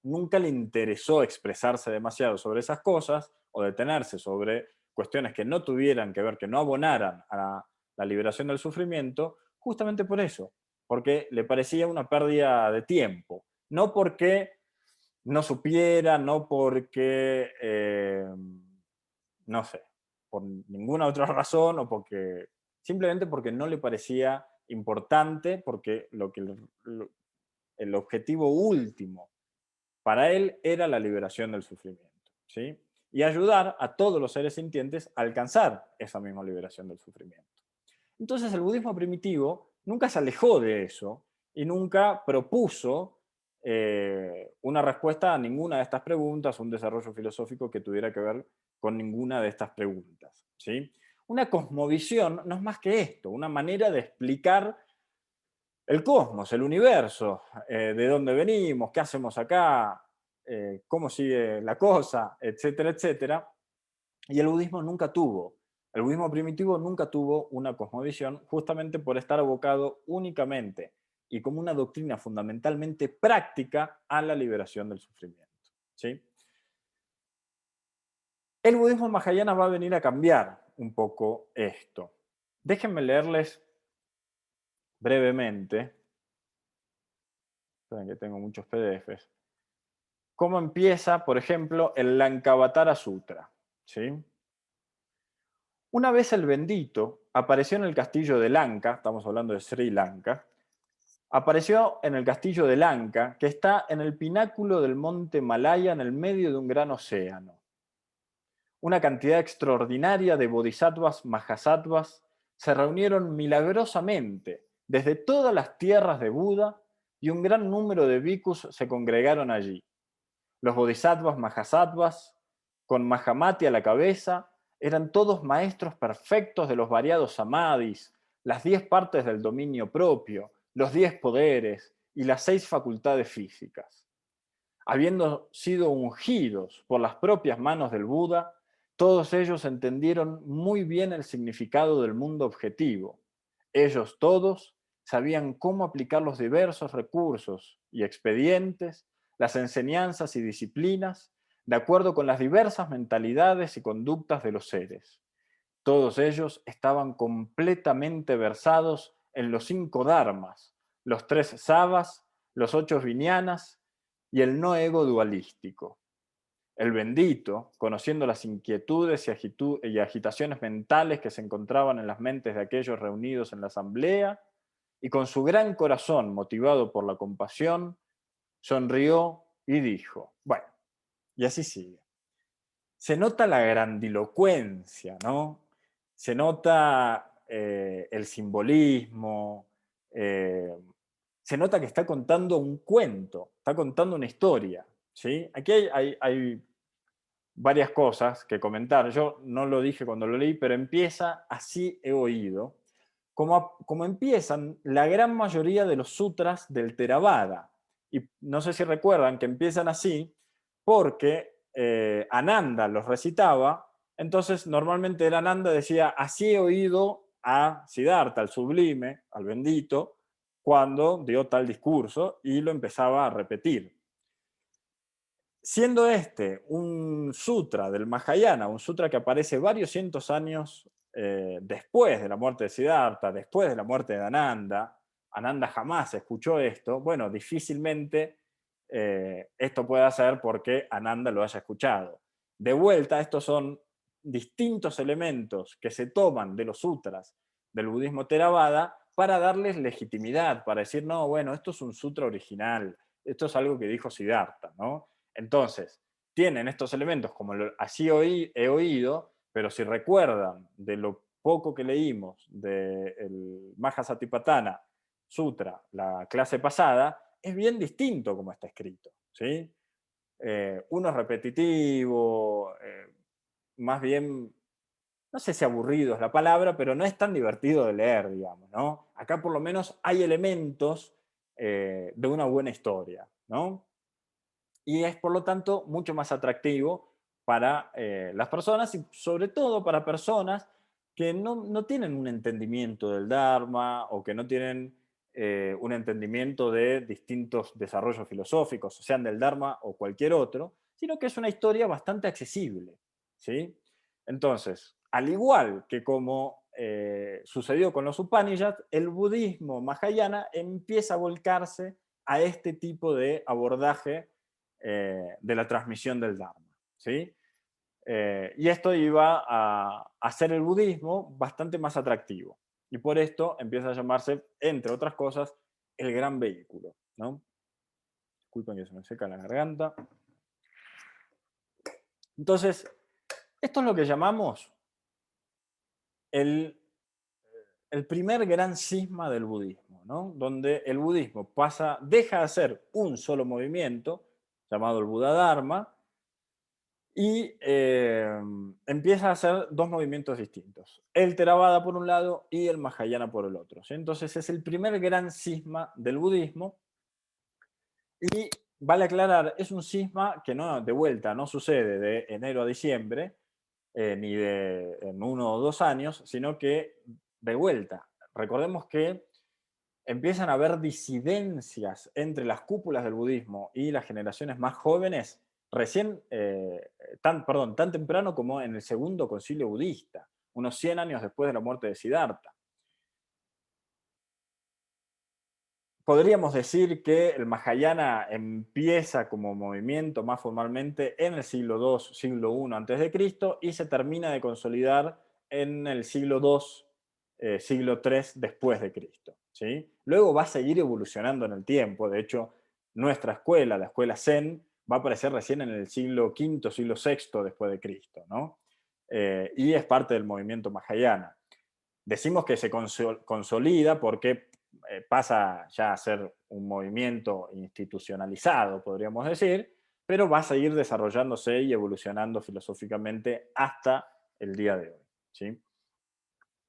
nunca le interesó expresarse demasiado sobre esas cosas o detenerse sobre cuestiones que no tuvieran que ver, que no abonaran a la liberación del sufrimiento, justamente por eso, porque le parecía una pérdida de tiempo, no porque no supiera, no porque, no sé, por ninguna otra razón o porque simplemente porque no le parecía importante porque el objetivo último para él era la liberación del sufrimiento, ¿sí? Y ayudar a todos los seres sintientes a alcanzar esa misma liberación del sufrimiento. Entonces el budismo primitivo nunca se alejó de eso y nunca propuso una respuesta a ninguna de estas preguntas, un desarrollo filosófico que tuviera que ver con ninguna de estas preguntas, ¿sí? Una cosmovisión no es más que esto, una manera de explicar el cosmos, el universo, de dónde venimos, qué hacemos acá, cómo sigue la cosa, etcétera, etcétera. Y el budismo primitivo nunca tuvo una cosmovisión justamente por estar abocado únicamente y como una doctrina fundamentalmente práctica a la liberación del sufrimiento, ¿sí? El budismo mahayana va a venir a cambiar un poco esto. Déjenme leerles brevemente, esperen que tengo muchos PDFs, cómo empieza, por ejemplo, el Lankavatara Sutra, ¿sí? Una vez el bendito apareció en el castillo de Lanka, estamos hablando de Sri Lanka, apareció en el castillo de Lanka, que está en el pináculo del monte Malaya en el medio de un gran océano. Una cantidad extraordinaria de bodhisattvas, mahasattvas, se reunieron milagrosamente desde todas las tierras de Buda y un gran número de bhikkhus se congregaron allí. Los bodhisattvas, mahasattvas, con Mahamati a la cabeza, eran todos maestros perfectos de los variados samadhis, las 10 partes del dominio propio, los 10 poderes y las 6 facultades físicas. Habiendo sido ungidos por las propias manos del Buda, todos ellos entendieron muy bien el significado del mundo objetivo. Ellos todos sabían cómo aplicar los diversos recursos y expedientes, las enseñanzas y disciplinas, de acuerdo con las diversas mentalidades y conductas de los seres. Todos ellos estaban completamente versados en los 5 dharmas, los 3 savas, los 8 viñanas y el no ego dualístico. El bendito, conociendo las inquietudes y agitaciones mentales que se encontraban en las mentes de aquellos reunidos en la asamblea, y con su gran corazón motivado por la compasión, sonrió y dijo, bueno, y así sigue. Se nota la grandilocuencia, ¿no? Se nota el simbolismo, eh, se nota que está contando un cuento, está contando una historia, ¿sí? Aquí hay varias cosas que comentar. Yo no lo dije cuando lo leí, pero empieza así he oído, como empiezan la gran mayoría de los sutras del Theravada. Y no sé si recuerdan que empiezan así porque Ananda los recitaba, entonces normalmente era Ananda decía, así he oído a Siddhartha, al sublime, al bendito, cuando dio tal discurso y lo empezaba a repetir. Siendo este un sutra del Mahayana, un sutra que aparece varios cientos años después de la muerte de Siddhartha, después de la muerte de Ananda, Ananda jamás escuchó esto, bueno, difícilmente esto puede ser porque Ananda lo haya escuchado. De vuelta, estos son distintos elementos que se toman de los sutras del budismo Theravada para darles legitimidad, para decir, no, bueno, esto es un sutra original, esto es algo que dijo Siddhartha, ¿no? Entonces, tienen estos elementos como así he oído, pero si recuerdan de lo poco que leímos del Mahasatipatthana Sutra, la clase pasada, es bien distinto como está escrito, ¿sí? Uno es repetitivo, más bien, no sé si aburrido es la palabra, pero no es tan divertido de leer, digamos, ¿no? Acá por lo menos hay elementos de una buena historia, ¿no? Y es por lo tanto mucho más atractivo para las personas y sobre todo para personas que no tienen un entendimiento del Dharma o que no tienen un entendimiento de distintos desarrollos filosóficos, sean del Dharma o cualquier otro, sino que es una historia bastante accesible, ¿sí? Entonces, al igual que como sucedió con los Upanishads, el budismo mahayana empieza a volcarse a este tipo de abordaje de la transmisión del Dharma, ¿sí? Y esto iba a hacer el budismo bastante más atractivo. Y por esto empieza a llamarse, entre otras cosas, el gran vehículo, ¿no? Disculpen que se me seca la garganta. Entonces, esto es lo que llamamos el, el primer gran cisma del budismo, ¿no? Donde el budismo deja de ser un solo movimiento, llamado el Buda Dharma, y empieza a hacer dos movimientos distintos, el Theravada por un lado y el Mahayana por el otro, ¿sí? Entonces es el primer gran cisma del budismo y vale aclarar, es un cisma que no, de vuelta, no sucede de enero a diciembre, ni en 1 o 2 años, sino que de vuelta. Recordemos que empiezan a haber disidencias entre las cúpulas del budismo y las generaciones más jóvenes recién, tan temprano como en el segundo concilio budista, unos 100 años después de la muerte de Siddhartha. Podríamos decir que el Mahayana empieza como movimiento más formalmente en el siglo II, siglo I antes de Cristo y se termina de consolidar en el siglo II, siglo III después de Cristo, ¿sí? Luego va a seguir evolucionando en el tiempo. De hecho, nuestra escuela, la escuela Zen, va a aparecer recién en el siglo V, siglo VI después de Cristo, ¿no? Y es parte del movimiento Mahayana. Decimos que se consolida porque pasa ya a ser un movimiento institucionalizado, podríamos decir, pero va a seguir desarrollándose y evolucionando filosóficamente hasta el día de hoy, ¿sí?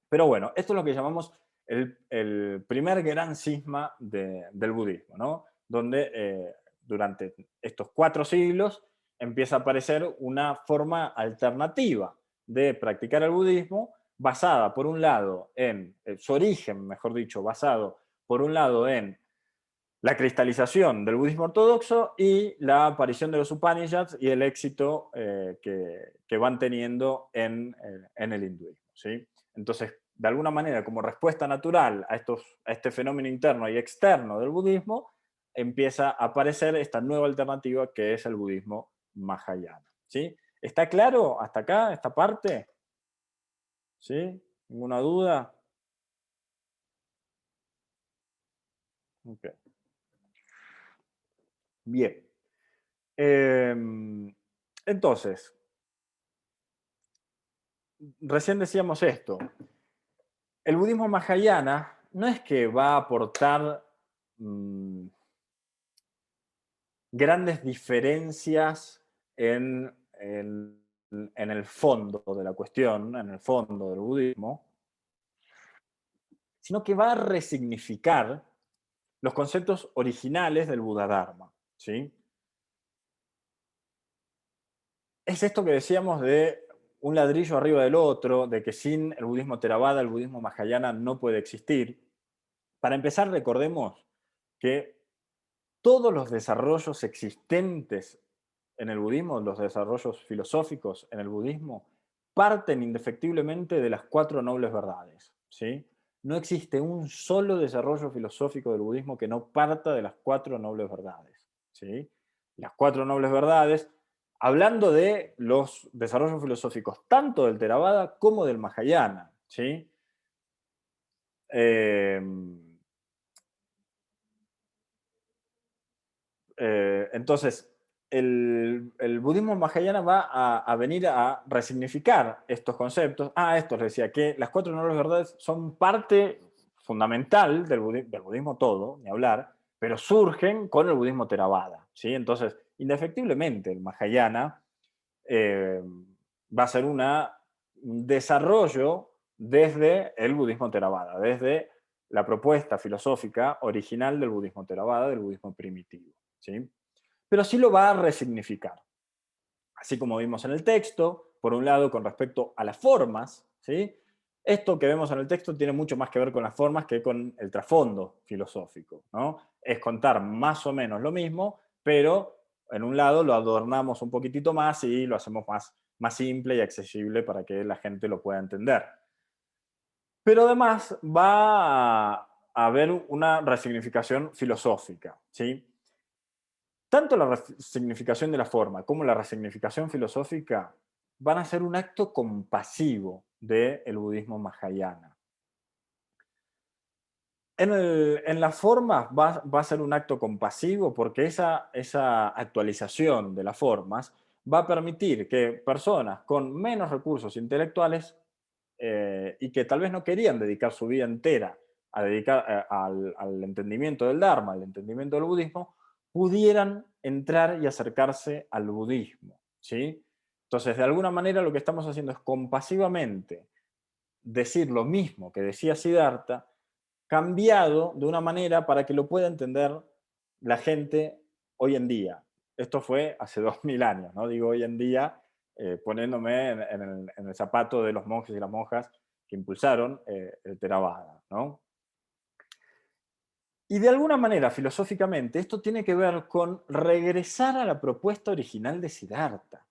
Pero bueno, esto es lo que llamamos el primer gran cisma del budismo, ¿no? Donde durante estos 4 siglos empieza a aparecer una forma alternativa de practicar el budismo basada, por un lado, en su origen, mejor dicho, basado, por un lado, en la cristalización del budismo ortodoxo y la aparición de los Upanishads y el éxito que van teniendo en el hinduismo, ¿sí? Entonces, de alguna manera, como respuesta natural a este fenómeno interno y externo del budismo, empieza a aparecer esta nueva alternativa que es el budismo mahayana, ¿sí? ¿Está claro hasta acá, esta parte? ¿Sí? ¿Ninguna duda? Ok. Bien. Entonces, recién decíamos esto. El budismo mahayana no es que va a aportar grandes diferencias en el fondo de la cuestión, en el fondo del budismo, sino que va a resignificar los conceptos originales del Buda Dharma, ¿sí? Es esto que decíamos de un ladrillo arriba del otro, de que sin el budismo Theravada, el budismo Mahayana no puede existir. Para empezar, recordemos que todos los desarrollos existentes en el budismo, los desarrollos filosóficos en el budismo, parten indefectiblemente de las 4 nobles verdades, ¿sí? No existe un solo desarrollo filosófico del budismo que no parta de las 4 nobles verdades, ¿sí? Las 4 nobles verdades, hablando de los desarrollos filosóficos tanto del Theravada como del Mahayana, ¿sí? Eh, entonces, el budismo mahayana va a venir a resignificar estos conceptos. Esto les decía, que las 4 nobles verdades son parte fundamental del budismo todo, ni hablar, pero surgen con el budismo Theravada, ¿sí? Entonces, indefectiblemente, el Mahayana va a ser un desarrollo desde el budismo Theravada, desde la propuesta filosófica original del budismo Theravada, del budismo primitivo, ¿sí? Pero sí lo va a resignificar. Así como vimos en el texto, por un lado con respecto a las formas, ¿sí? Esto que vemos en el texto tiene mucho más que ver con las formas que con el trasfondo filosófico, ¿no? Es contar más o menos lo mismo, pero en un lado lo adornamos un poquitito más y lo hacemos más simple y accesible para que la gente lo pueda entender. Pero además va a haber una resignificación filosófica, ¿sí? Tanto la resignificación de la forma como la resignificación filosófica van a ser un acto compasivo del budismo mahayana. En la forma va a ser un acto compasivo porque esa actualización de las formas va a permitir que personas con menos recursos intelectuales y que tal vez no querían dedicar su vida entera a dedicar al entendimiento del Dharma, al entendimiento del budismo, pudieran entrar y acercarse al budismo, ¿sí? Entonces, de alguna manera lo que estamos haciendo es compasivamente decir lo mismo que decía Siddhartha, cambiado de una manera para que lo pueda entender la gente hoy en día. Esto fue hace 2000 años, ¿no? Digo hoy en día, poniéndome en el zapato de los monjes y las monjas que impulsaron el Theravada, ¿no? Y de alguna manera, filosóficamente, esto tiene que ver con regresar a la propuesta original de Siddhartha.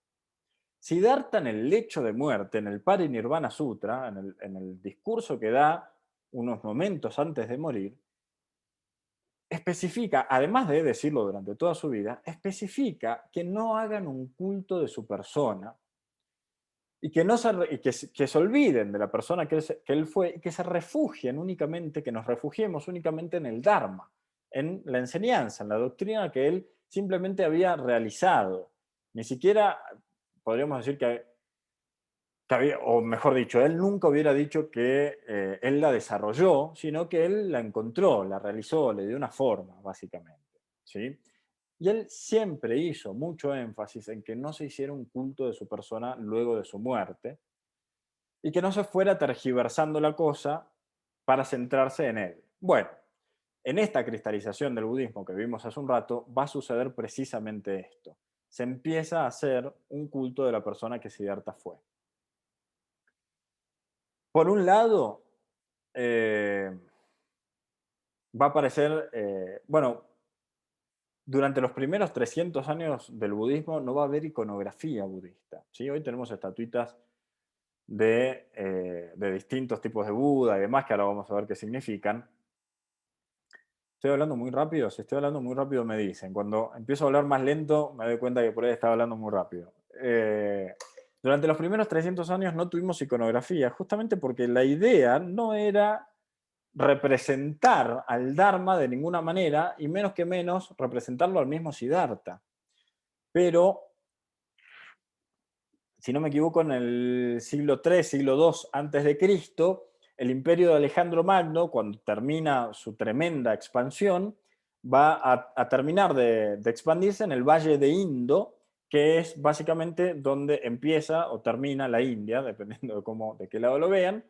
Siddhartha en el lecho de muerte, en el Parinirvana Sutra, en el discurso que da unos momentos antes de morir, especifica, además de decirlo durante toda su vida, especifica que no hagan un culto de su persona y que, no se, y que se olviden de la persona que él fue y que se refugien únicamente, que nos refugiemos únicamente en el Dharma, en la enseñanza, en la doctrina que él simplemente había realizado. Ni siquiera podríamos decir o mejor dicho, él nunca hubiera dicho que él la desarrolló, sino que él la encontró, la realizó, le dio una forma, básicamente. ¿Sí? Y él siempre hizo mucho énfasis en que no se hiciera un culto de su persona luego de su muerte y que no se fuera tergiversando la cosa para centrarse en él. Bueno, en esta cristalización del budismo que vimos hace un rato va a suceder precisamente esto. Se empieza a hacer un culto de la persona que Siddhartha fue. Por un lado, eh, va a aparecer, bueno, durante los primeros 300 años del budismo no va a haber iconografía budista. ¿Sí? Hoy tenemos estatuitas de distintos tipos de Buda y demás, que ahora vamos a ver qué significan. Estoy hablando muy rápido, si estoy hablando muy rápido me dicen. Cuando empiezo a hablar más lento me doy cuenta que por ahí estaba hablando muy rápido. Durante los primeros 300 años no tuvimos iconografía, justamente porque la idea no era representar al Dharma de ninguna manera, y menos que menos representarlo al mismo Siddhartha. Pero, si no me equivoco, en el siglo III, siglo II antes de Cristo, el imperio de Alejandro Magno, cuando termina su tremenda expansión, va a terminar de expandirse en el Valle de Indo, que es básicamente donde empieza o termina la India, dependiendo de qué lado lo vean.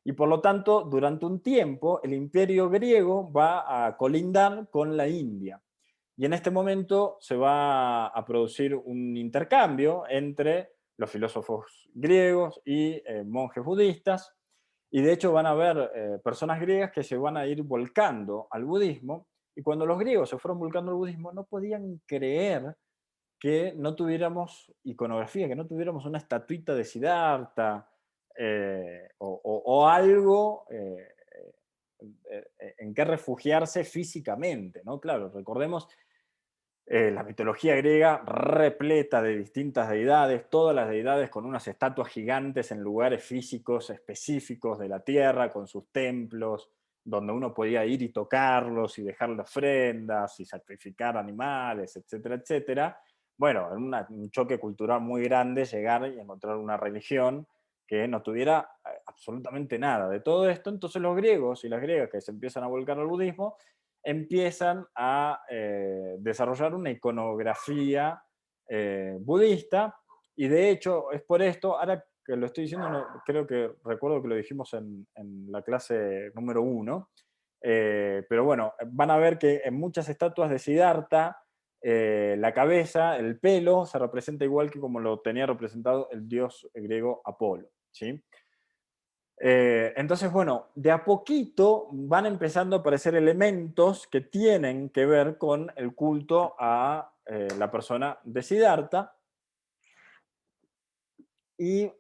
Y por lo tanto, durante un tiempo, el imperio griego va a colindar con la India. Y en este momento se va a producir un intercambio entre los filósofos griegos y monjes budistas. Y de hecho van a haber personas griegas que se van a ir volcando al budismo. Y cuando los griegos se fueron volcando al budismo, no podían creer que no tuviéramos iconografía, que no tuviéramos una estatuita de Siddhartha o algo en qué refugiarse físicamente, ¿no? Claro, recordemos la mitología griega repleta de distintas deidades, todas las deidades con unas estatuas gigantes en lugares físicos específicos de la tierra, con sus templos, donde uno podía ir y tocarlos y dejarle ofrendas y sacrificar animales, etcétera, etcétera. Bueno, en un choque cultural muy grande llegar y encontrar una religión que no tuviera absolutamente nada de todo esto. Entonces los griegos y las griegas que se empiezan a volcar al budismo empiezan a desarrollar una iconografía budista, y de hecho es por esto, ahora que lo estoy diciendo, creo que recuerdo que lo dijimos en la clase número 1, pero bueno, van a ver que en muchas estatuas de Siddhartha, la cabeza, el pelo, se representa igual que como lo tenía representado el dios griego Apolo, ¿sí? Entonces, bueno, de a poquito van empezando a aparecer elementos que tienen que ver con el culto a la persona de Siddhartha. Y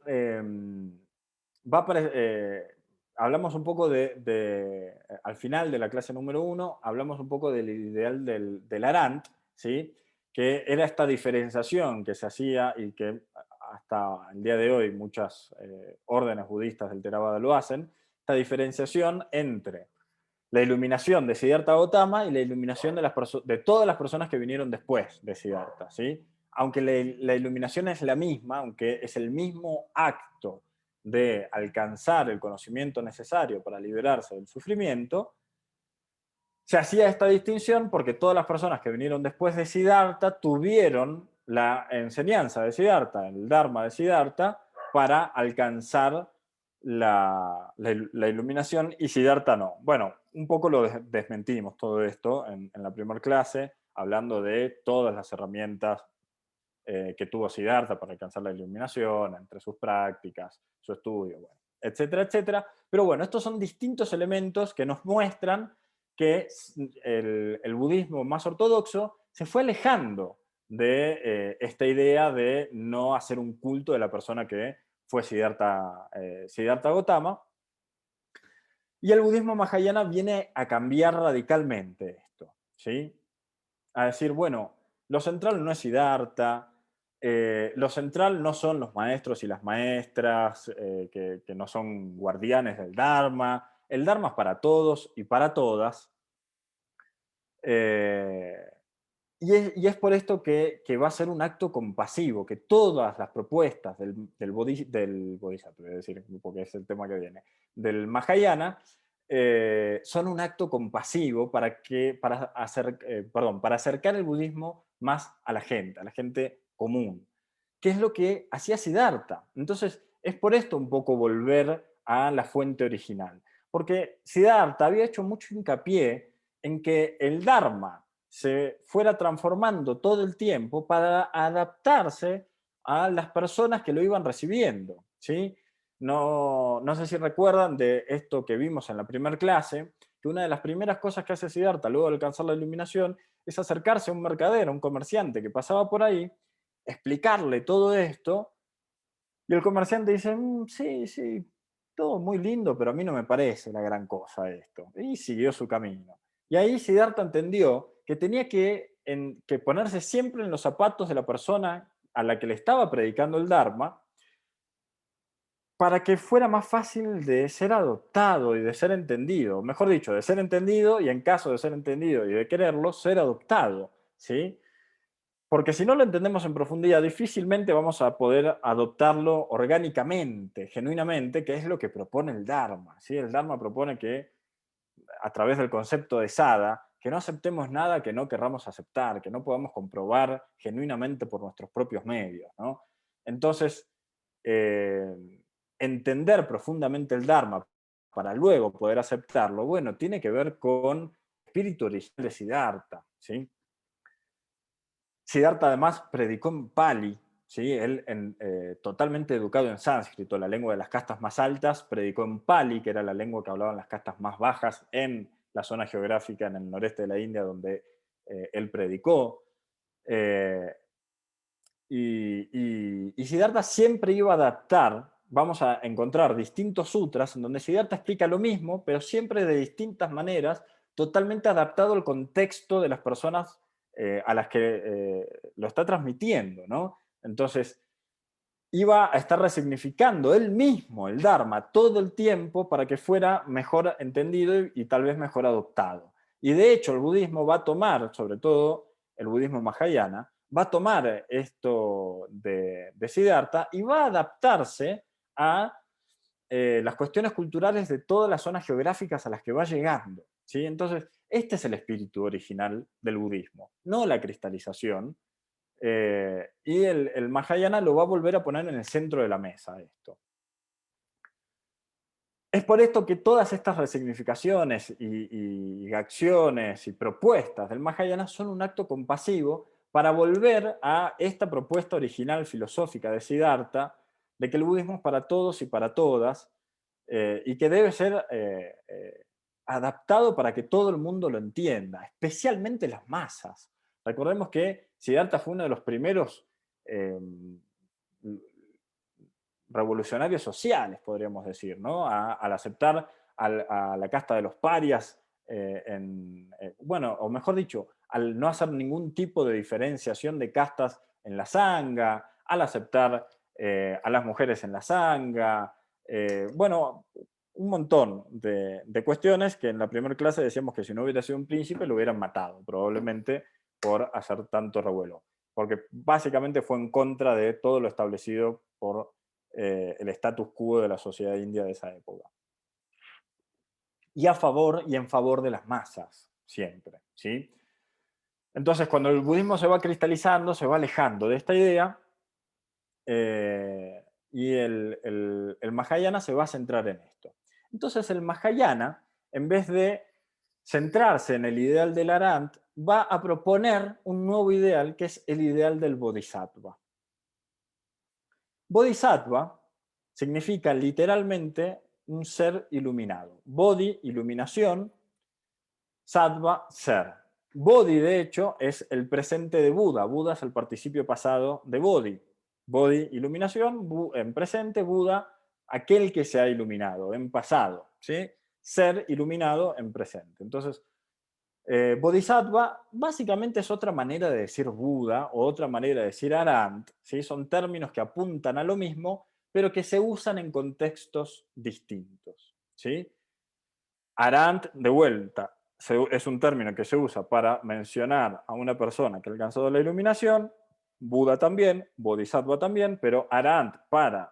hablamos un poco al final de la clase número 1, hablamos un poco del ideal del Arant, ¿sí? Que era esta diferenciación que se hacía y que hasta el día de hoy muchas órdenes budistas del Theravada lo hacen, esta diferenciación entre la iluminación de Siddhartha Gautama y la iluminación de todas las personas que vinieron después de Siddhartha, ¿sí? Aunque la iluminación es la misma, aunque es el mismo acto de alcanzar el conocimiento necesario para liberarse del sufrimiento, se hacía esta distinción porque todas las personas que vinieron después de Siddhartha tuvieron la enseñanza de Siddhartha, el Dharma de Siddhartha, para alcanzar la iluminación, y Siddhartha no. Bueno, un poco lo desmentimos todo esto en la primera clase, hablando de todas las herramientas que tuvo Siddhartha para alcanzar la iluminación, entre sus prácticas, su estudio, bueno, etcétera, etcétera. Pero bueno, estos son distintos elementos que nos muestran que el budismo más ortodoxo se fue alejando de esta idea de no hacer un culto de la persona que fue Siddhartha Gautama, y el budismo mahayana viene a cambiar radicalmente esto, ¿sí? A decir, bueno, lo central no es Siddhartha, lo central no son los maestros y las maestras que no son guardianes del Dharma. El Dharma es para todos y para todas. eh, y es por esto que va a ser un acto compasivo, que todas las propuestas del Bodhisattva, voy a decir, porque es el tema que viene, del Mahayana, son un acto compasivo para acercar el budismo más a la gente común, que es lo que hacía Siddhartha. Entonces, es por esto un poco volver a la fuente original, porque Siddhartha había hecho mucho hincapié en que el Dharma se fuera transformando todo el tiempo para adaptarse a las personas que lo iban recibiendo, ¿sí? No sé si recuerdan de esto que vimos en la primera clase, que una de las primeras cosas que hace Siddhartha luego de alcanzar la iluminación es acercarse a un mercader, a un comerciante que pasaba por ahí, explicarle todo esto, y el comerciante dice, sí, sí, todo muy lindo, pero a mí no me parece la gran cosa esto. Y siguió su camino. Y ahí Siddhartha entendió que tenía que ponerse siempre en los zapatos de la persona a la que le estaba predicando el Dharma, para que fuera más fácil de ser adoptado y de ser entendido. Mejor dicho, de ser entendido y en caso de ser entendido y de quererlo, ser adoptado, ¿sí? Porque si no lo entendemos en profundidad, difícilmente vamos a poder adoptarlo orgánicamente, genuinamente, que es lo que propone el Dharma, ¿sí? El Dharma propone que, a través del concepto de sada, que no aceptemos nada que no querramos aceptar, que no podamos comprobar genuinamente por nuestros propios medios, ¿no? Entonces, eh, entender profundamente el Dharma para luego poder aceptarlo, bueno, tiene que ver con el espíritu original de Siddhartha, ¿sí? Siddhartha además predicó en Pali, ¿sí? Él totalmente educado en sánscrito, la lengua de las castas más altas, predicó en Pali, que era la lengua que hablaban las castas más bajas en la zona geográfica en el noreste de la India donde él predicó. Eh, y Siddhartha siempre iba a adaptar, vamos a encontrar distintos sutras en donde Siddhartha explica lo mismo, pero siempre de distintas maneras, totalmente adaptado al contexto de las personas a las que lo está transmitiendo, ¿no? Entonces, iba a estar resignificando él mismo el Dharma todo el tiempo para que fuera mejor entendido y tal vez mejor adoptado. Y de hecho el budismo va a tomar, sobre todo el budismo mahayana, va a tomar esto de Siddhartha y va a adaptarse a las cuestiones culturales de todas las zonas geográficas a las que va llegando, ¿sí? Entonces, este es el espíritu original del budismo, no la cristalización, y el Mahayana lo va a volver a poner en el centro de la mesa esto. Es por esto que todas estas resignificaciones y acciones y propuestas del Mahayana son un acto compasivo para volver a esta propuesta original filosófica de Siddhartha, de que el budismo es para todos y para todas, y que debe ser adaptado para que todo el mundo lo entienda, especialmente las masas. Recordemos que Siddhartha fue uno de los primeros eh, revolucionarios sociales, podríamos decir, ¿no? Al aceptar a la casta de los parias, bueno, o mejor dicho, al no hacer ningún tipo de diferenciación de castas en la sangha, al aceptar a las mujeres en la sangha, bueno, un montón de cuestiones que en la primera clase decíamos que si no hubiera sido un príncipe lo hubieran matado, probablemente por hacer tanto revuelo, porque básicamente fue en contra de todo lo establecido por el status quo de la sociedad india de esa época. Y a favor y en favor de las masas, siempre, ¿sí? Entonces, cuando el budismo se va cristalizando, se va alejando de esta idea, y el Mahayana se va a centrar en esto. Entonces, el Mahayana, en vez de centrarse en el ideal del Arhat, va a proponer un nuevo ideal, que es el ideal del Bodhisattva. Bodhisattva significa literalmente un ser iluminado. Bodhi, iluminación; sattva, ser. Bodhi, de hecho, es el presente de Buda. Buda es el participio pasado de Bodhi. Bodhi, iluminación; en presente, Buda, aquel que se ha iluminado, en pasado. ¿Sí? Ser iluminado en presente. Entonces, Bodhisattva básicamente es otra manera de decir Buda o otra manera de decir Arhat. ¿Sí? Son términos que apuntan a lo mismo, pero que se usan en contextos distintos. ¿Sí? Arhat, de vuelta, es un término que se usa para mencionar a una persona que ha alcanzado la iluminación. Buda también, Bodhisattva también, pero Arhat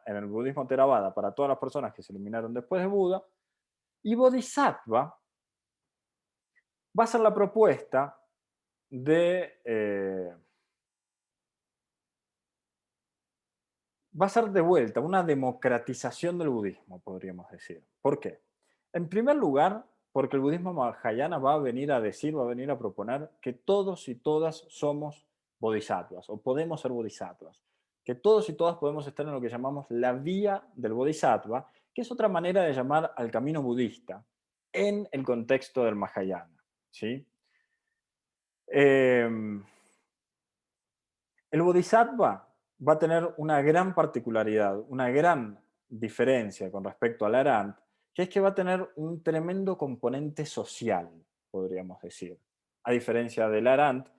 en el budismo Theravada, para todas las personas que se iluminaron después de Buda. Y Bodhisattva va a ser la propuesta va a ser de vuelta una democratización del budismo, podríamos decir. ¿Por qué? En primer lugar, porque el budismo mahayana va a venir a decir, va a venir a proponer que todos y todas somos bodhisattvas, o podemos ser bodhisattvas, que todos y todas podemos estar en lo que llamamos la vía del bodhisattva, que es otra manera de llamar al camino budista en el contexto del mahayana. ¿Sí? El bodhisattva va a tener una gran particularidad, una gran diferencia con respecto al Arhat, que es que va a tener un tremendo componente social, podríamos decir. A diferencia del Arhat,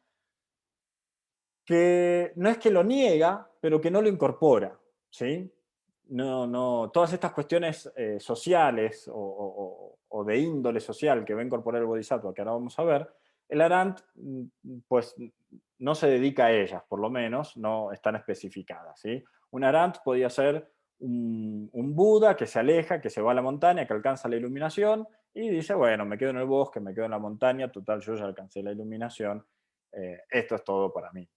que no es que lo niega, pero que no lo incorpora. ¿Sí? Todas estas cuestiones sociales o de índole social que va a incorporar el bodhisattva, que ahora vamos a ver, el Arhat pues no se dedica a ellas, por lo menos no están especificadas. ¿Sí? Un Arhat podía ser un Buda que se aleja, que se va a la montaña, que alcanza la iluminación y dice, bueno, me quedo en el bosque, me quedo en la montaña, total, yo ya alcancé la iluminación, esto es todo para mí.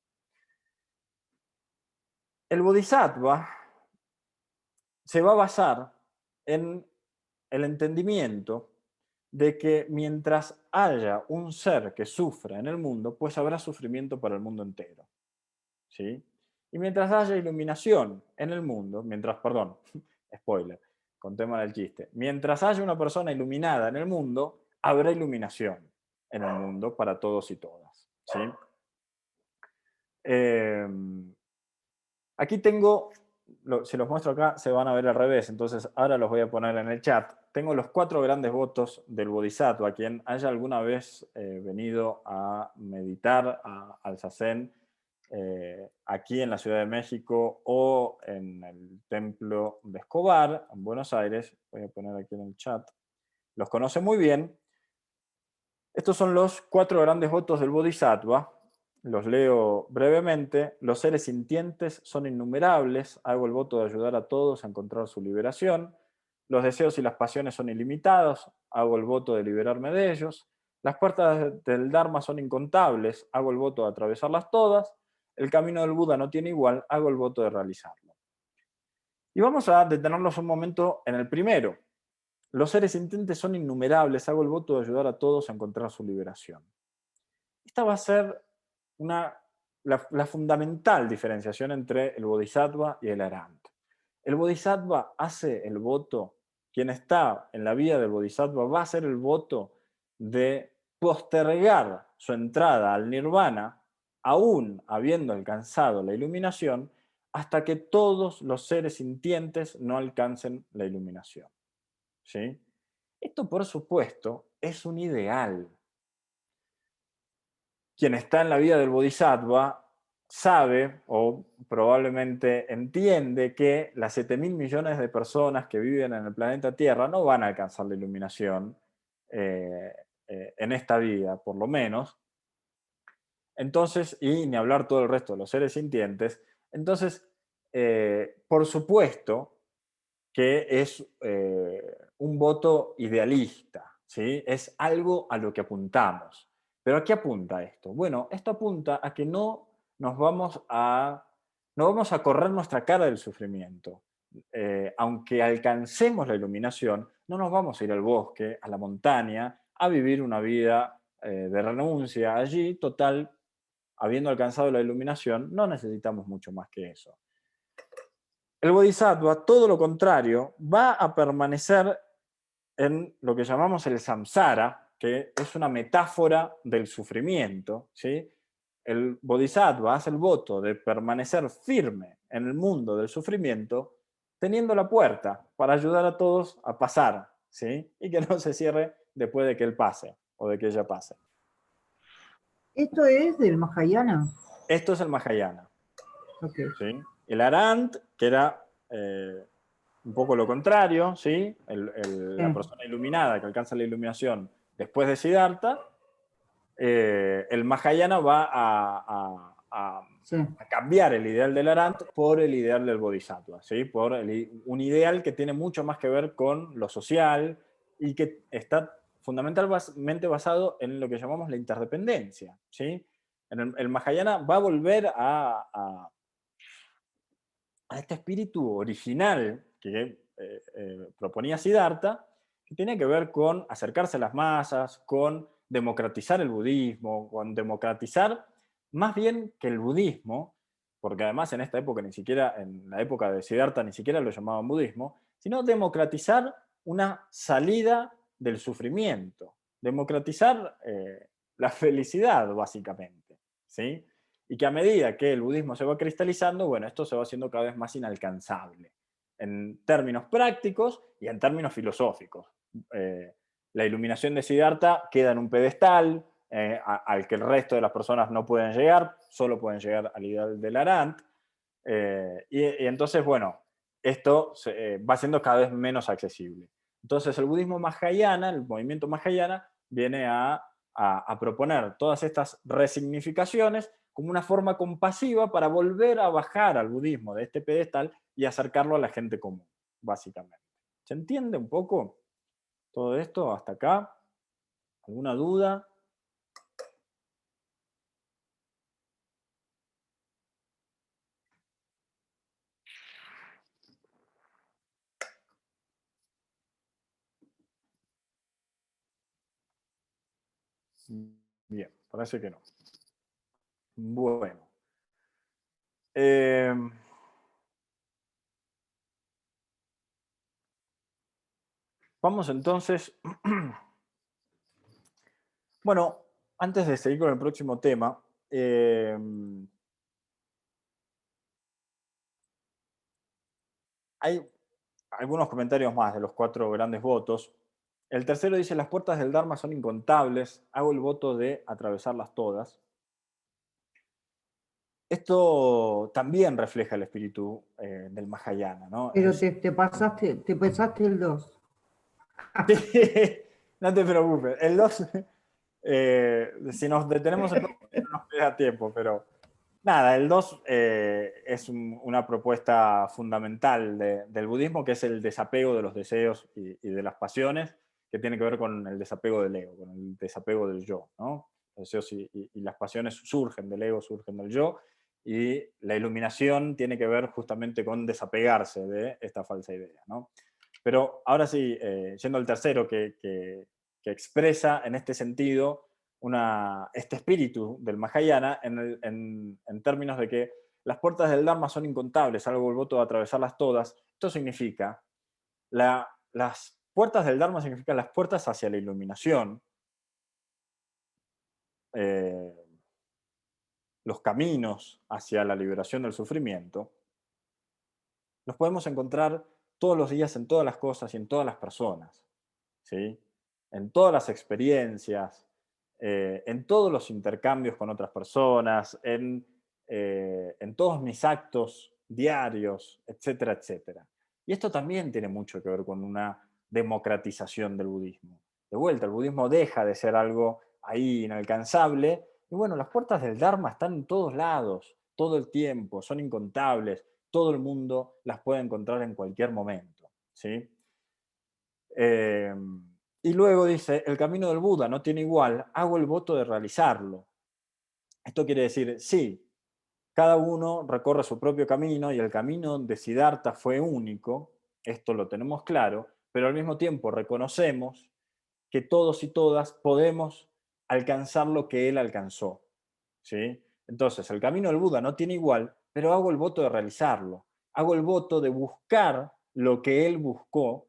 El bodhisattva se va a basar en el entendimiento de que mientras haya un ser que sufra en el mundo, pues habrá sufrimiento para el mundo entero. ¿Sí? Y mientras haya iluminación en el mundo, perdón, spoiler, con tema del chiste, mientras haya una persona iluminada en el mundo, habrá iluminación en el mundo para todos y todas. ¿Sí? Aquí tengo, si los muestro acá, se van a ver al revés, entonces ahora los voy a poner en el chat. Tengo los 4 grandes votos del Bodhisattva. Quien haya alguna vez venido a meditar al Zazen aquí en la Ciudad de México o en el Templo de Escobar, en Buenos Aires, voy a poner aquí en el chat, los conoce muy bien. Estos son los 4 grandes votos del Bodhisattva. Los leo brevemente. Los seres sintientes son innumerables. Hago el voto de ayudar a todos a encontrar su liberación. Los deseos y las pasiones son ilimitados. Hago el voto de liberarme de ellos. Las puertas del Dharma son incontables. Hago el voto de atravesarlas todas. El camino del Buda no tiene igual. Hago el voto de realizarlo. Y vamos a detenernos un momento en el primero. Los seres sintientes son innumerables. Hago el voto de ayudar a todos a encontrar su liberación. Esta va a ser la fundamental diferenciación entre el Bodhisattva y el Arhat. El Bodhisattva hace el voto, quien está en la vía del Bodhisattva va a hacer el voto de postergar su entrada al Nirvana, aún habiendo alcanzado la iluminación, hasta que todos los seres sintientes no alcancen la iluminación. ¿Sí? Esto, por supuesto, es un ideal. Quien está en la vida del Bodhisattva sabe o probablemente entiende que las 7.000 millones de personas que viven en el planeta Tierra no van a alcanzar la iluminación eh, en esta vida, por lo menos. Entonces, y ni hablar todo el resto de los seres sintientes. Entonces, por supuesto que es un voto idealista, ¿sí? Es algo a lo que apuntamos. ¿Pero a qué apunta esto? Bueno, esto apunta a que nos vamos a, no vamos a correr nuestra cara del sufrimiento. Aunque alcancemos la iluminación, no nos vamos a ir al bosque, a la montaña, a vivir una vida de renuncia allí. Total, habiendo alcanzado la iluminación, no necesitamos mucho más que eso. El bodhisattva, todo lo contrario, va a permanecer en lo que llamamos el samsara, que es una metáfora del sufrimiento, ¿sí? El bodhisattva hace el voto de permanecer firme en el mundo del sufrimiento, teniendo la puerta para ayudar a todos a pasar, ¿sí? Y que no se cierre después de que él pase o de que ella pase. Esto es del Mahayana. Esto es el Mahayana. Okay. ¿Sí? El Arant, que era un poco lo contrario, ¿sí? La persona iluminada que alcanza la iluminación después de Siddhartha, el Mahayana va a cambiar el ideal del Arant por el ideal del Bodhisattva, ¿sí? Por un ideal que tiene mucho más que ver con lo social y que está fundamentalmente basado en lo que llamamos la interdependencia, ¿sí? El Mahayana va a volver a este espíritu original que proponía Siddhartha, que tenía que ver con acercarse a las masas, con democratizar el budismo, con democratizar más bien que el budismo, porque además en esta época, ni siquiera en la época de Siddhartha, ni siquiera lo llamaban budismo, sino democratizar una salida del sufrimiento, democratizar la felicidad, básicamente, ¿sí? Y que a medida que el budismo se va cristalizando, bueno, esto se va haciendo cada vez más inalcanzable, en términos prácticos y en términos filosóficos. La iluminación de Siddhartha queda en un pedestal al que el resto de las personas no pueden llegar, solo pueden llegar al ideal del Arant. Y entonces, bueno, esto va siendo cada vez menos accesible. Entonces el budismo mahayana, el movimiento mahayana, viene a proponer todas estas resignificaciones como una forma compasiva para volver a bajar al budismo de este pedestal y acercarlo a la gente común, básicamente. ¿Se entiende un poco todo esto hasta acá? ¿Alguna duda? Bien, parece que no. Bueno. Vamos entonces. Bueno, antes de seguir con el próximo tema, hay algunos comentarios más de los 4 grandes votos. El tercero dice: las puertas del Dharma son incontables, hago el voto de atravesarlas todas. Esto también refleja el espíritu del Mahayana, ¿no? Pero te pensaste el 2. No te preocupes. El 2, si nos detenemos en no nos queda tiempo, pero nada, el 2 es una propuesta fundamental del budismo, que es el desapego de los deseos y de las pasiones, que tiene que ver con el desapego del ego, con el desapego del yo, ¿no? Los deseos y las pasiones surgen del ego, surgen del yo, y la iluminación tiene que ver justamente con desapegarse de esta falsa idea, ¿no? Pero ahora sí, yendo al tercero, que expresa en este sentido este espíritu del Mahayana en términos de que las puertas del Dharma son incontables, salvo el voto de atravesarlas todas. Esto significa, las puertas del Dharma significan las puertas hacia la iluminación, los caminos hacia la liberación del sufrimiento, los podemos encontrar todos los días en todas las cosas y en todas las personas, ¿sí? En todas las experiencias, en todos los intercambios con otras personas, en en todos mis actos diarios, etcétera, etcétera. Y esto también tiene mucho que ver con una democratización del budismo. De vuelta, el budismo deja de ser algo ahí inalcanzable, y bueno, las puertas del Dharma están en todos lados, todo el tiempo, son incontables, todo el mundo las puede encontrar en cualquier momento, ¿sí? Eh, y luego dice, el camino del Buda no tiene igual, hago el voto de realizarlo. Esto quiere decir, sí, cada uno recorre su propio camino y el camino de Siddhartha fue único, esto lo tenemos claro, pero al mismo tiempo reconocemos que todos y todas podemos alcanzar lo que él alcanzó, ¿sí? Entonces, el camino del Buda no tiene igual, pero hago el voto de realizarlo. Hago el voto de buscar lo que él buscó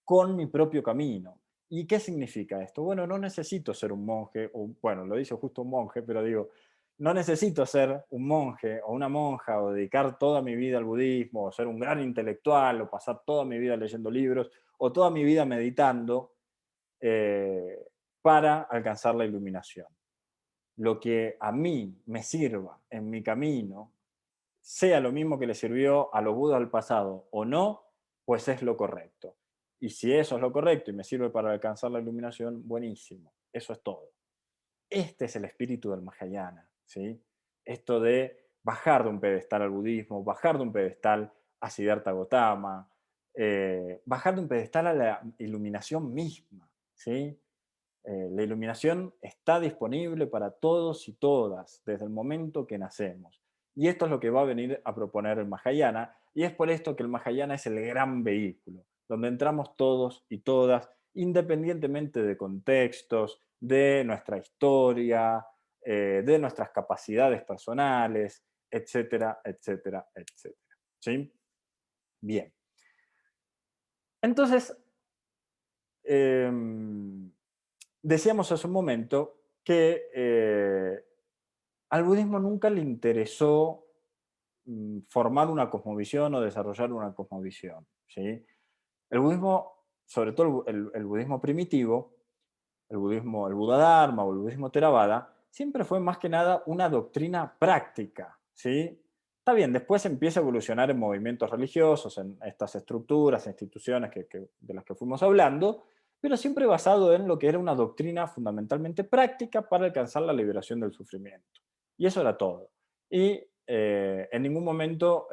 con mi propio camino. ¿Y qué significa esto? Bueno, no necesito ser un monje, o bueno, lo dice justo un monje, pero digo, no necesito ser un monje o una monja o dedicar toda mi vida al budismo, o ser un gran intelectual, o pasar toda mi vida leyendo libros, o toda mi vida meditando eh, para alcanzar la iluminación. Lo que a mí me sirva en mi camino, sea lo mismo que le sirvió a los budas del pasado o no, pues es lo correcto. Y si eso es lo correcto y me sirve para alcanzar la iluminación, buenísimo. Eso es todo. Este es el espíritu del Mahayana, ¿sí? Esto de bajar de un pedestal al budismo, bajar de un pedestal a Siddhartha Gautama, bajar de un pedestal a la iluminación misma, ¿sí? La iluminación está disponible para todos y todas desde el momento que nacemos. Y esto es lo que va a venir a proponer el Mahayana, y es por esto que el Mahayana es el gran vehículo, donde entramos todos y todas, independientemente de contextos, de nuestra historia, de nuestras capacidades personales, etcétera, etcétera, etcétera. ¿Sí? Bien. Entonces, decíamos hace un momento que al budismo nunca le interesó formar una cosmovisión o desarrollar una cosmovisión, ¿sí? El budismo, sobre todo el budismo primitivo, el budismo, el Buda Dharma o el budismo Theravada, siempre fue más que nada una doctrina práctica, ¿sí? Está bien, después empieza a evolucionar en movimientos religiosos, en estas estructuras, instituciones de las que fuimos hablando, pero siempre basado en lo que era una doctrina fundamentalmente práctica para alcanzar la liberación del sufrimiento. Y eso era todo. Y en ningún momento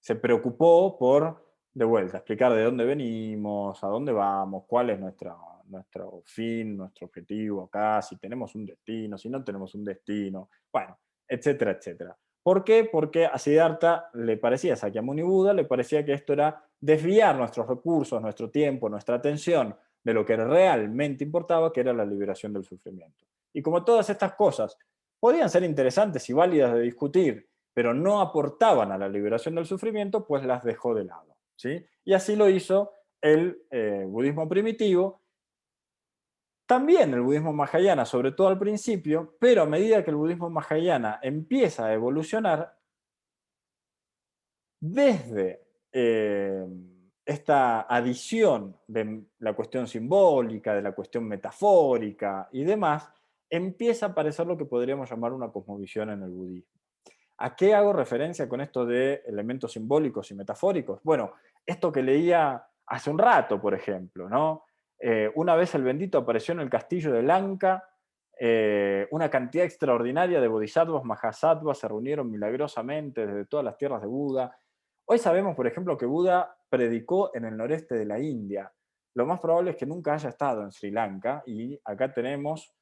se preocupó por, de vuelta, explicar de dónde venimos, a dónde vamos, cuál es nuestro fin, nuestro objetivo acá, si tenemos un destino, si no tenemos un destino, bueno, etcétera, etcétera. ¿Por qué? Porque a Siddhartha le parecía, a Sakyamuni Buda, le parecía que esto era desviar nuestros recursos, nuestro tiempo, nuestra atención de lo que realmente importaba, que era la liberación del sufrimiento. Y como todas estas cosas podían ser interesantes y válidas de discutir, pero no aportaban a la liberación del sufrimiento, pues las dejó de lado, ¿sí? Y así lo hizo el budismo primitivo, también el budismo mahayana, sobre todo al principio, pero a medida que el budismo mahayana empieza a evolucionar, desde esta adición de la cuestión simbólica, de la cuestión metafórica y demás, empieza a aparecer lo que podríamos llamar una cosmovisión en el budismo. ¿A qué hago referencia con esto de elementos simbólicos y metafóricos? Bueno, esto que leía hace un rato, por ejemplo, ¿no? Una vez el bendito apareció en el castillo de Lanka, una cantidad extraordinaria de bodhisattvas, mahasattvas se reunieron milagrosamente desde todas las tierras de Buda. Hoy sabemos, por ejemplo, que Buda predicó en el noreste de la India. Lo más probable es que nunca haya estado en Sri Lanka y acá tenemos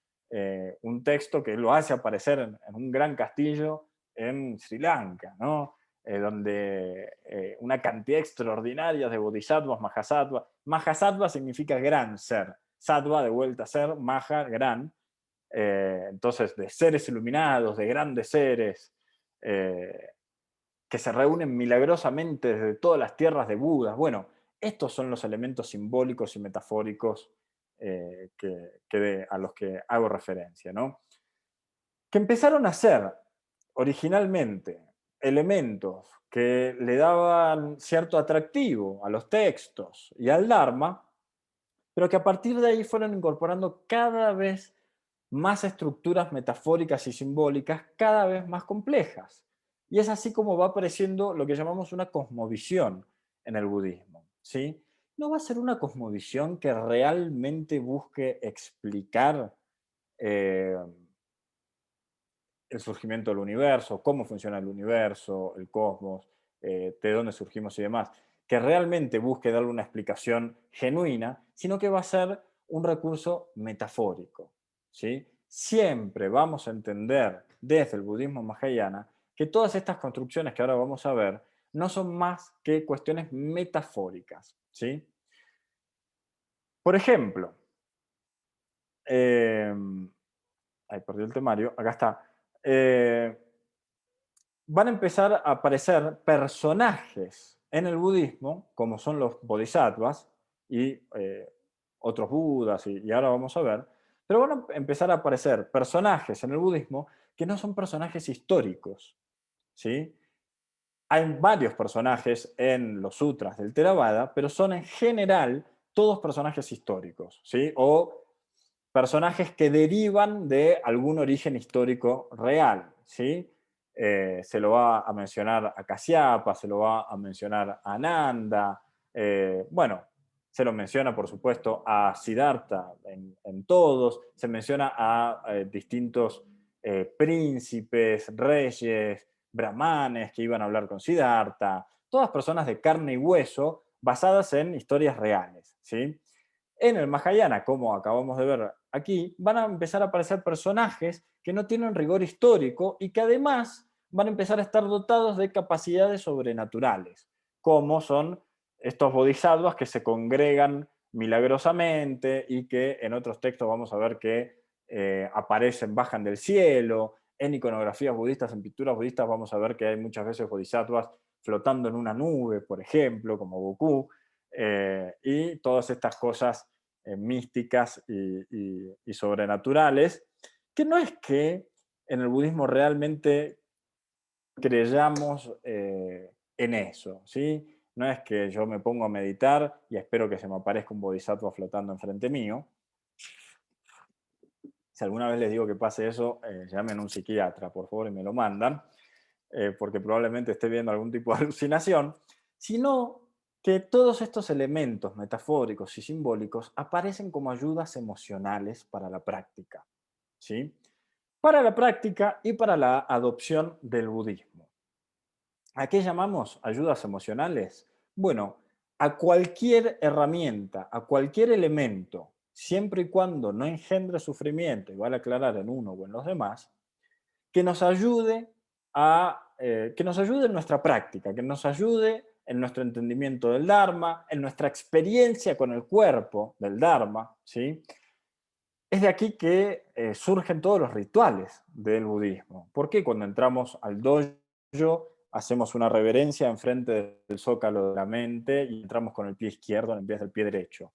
un texto que lo hace aparecer en un gran castillo en Sri Lanka, ¿no? Donde una cantidad extraordinaria de bodhisattvas, mahasattvas. Mahasattva significa gran ser. Sattva, de vuelta a ser, maha, gran. Entonces, de seres iluminados, de grandes seres, que se reúnen milagrosamente desde todas las tierras de Buda. Bueno, estos son los elementos simbólicos y metafóricos a los que hago referencia, ¿no? Que empezaron a ser originalmente elementos que le daban cierto atractivo a los textos y al Dharma, pero que a partir de ahí fueron incorporando cada vez más estructuras metafóricas y simbólicas cada vez más complejas. Y es así como va apareciendo lo que llamamos una cosmovisión en el budismo, ¿sí? No va a ser una cosmovisión que realmente busque explicar eh, el surgimiento del universo, cómo funciona el universo, el cosmos, de dónde surgimos y demás, que realmente busque darle una explicación genuina, sino que va a ser un recurso metafórico, ¿sí? Siempre vamos a entender desde el budismo mahayana que todas estas construcciones que ahora vamos a ver no son más que cuestiones metafóricas, ¿sí? Por ejemplo, eh, ahí perdí el temario, acá está. Eh, Van a empezar a aparecer personajes en el budismo, como son los bodhisattvas y otros budas, y ahora vamos a ver, pero van a empezar a aparecer personajes en el budismo que no son personajes históricos, ¿sí? Hay varios personajes en los sutras del Theravada, pero son en general todos personajes históricos, ¿sí? O personajes que derivan de algún origen histórico real, ¿sí? Se lo va a mencionar a Kasyapa, se lo va a mencionar a Nanda, bueno, se lo menciona por supuesto a Siddhartha en todos, se menciona a distintos príncipes, reyes, brahmanes que iban a hablar con Siddhartha, todas personas de carne y hueso basadas en historias reales, ¿sí? En el Mahayana, como acabamos de ver aquí, van a empezar a aparecer personajes que no tienen rigor histórico y que además van a empezar a estar dotados de capacidades sobrenaturales, como son estos bodhisattvas que se congregan milagrosamente y que en otros textos vamos a ver que aparecen, bajan del cielo. En iconografías budistas, en pinturas budistas, vamos a ver que hay muchas veces bodhisattvas flotando en una nube, por ejemplo, como Goku, y todas estas cosas místicas y sobrenaturales, que no es que en el budismo realmente creyamos en eso, ¿sí? No es que yo me pongo a meditar y espero que se me aparezca un bodhisattva flotando enfrente mío. Si alguna vez les digo que pase eso, llamen a un psiquiatra, por favor, y me lo mandan, porque probablemente esté viendo algún tipo de alucinación, sino que todos estos elementos metafóricos y simbólicos aparecen como ayudas emocionales para la práctica, ¿sí? Para la práctica y para la adopción del budismo. ¿A qué llamamos ayudas emocionales? Bueno, a cualquier herramienta, a cualquier elemento, siempre y cuando no engendre sufrimiento, y vale aclarar en uno o en los demás, que nos ayude que nos ayude en nuestra práctica, que nos ayude en nuestro entendimiento del Dharma, en nuestra experiencia con el cuerpo del Dharma, ¿sí? Es de aquí que surgen todos los rituales del budismo. ¿Por qué cuando entramos al dojo hacemos una reverencia enfrente del zócalo de la mente y entramos con el pie izquierdo en vez del pie derecho?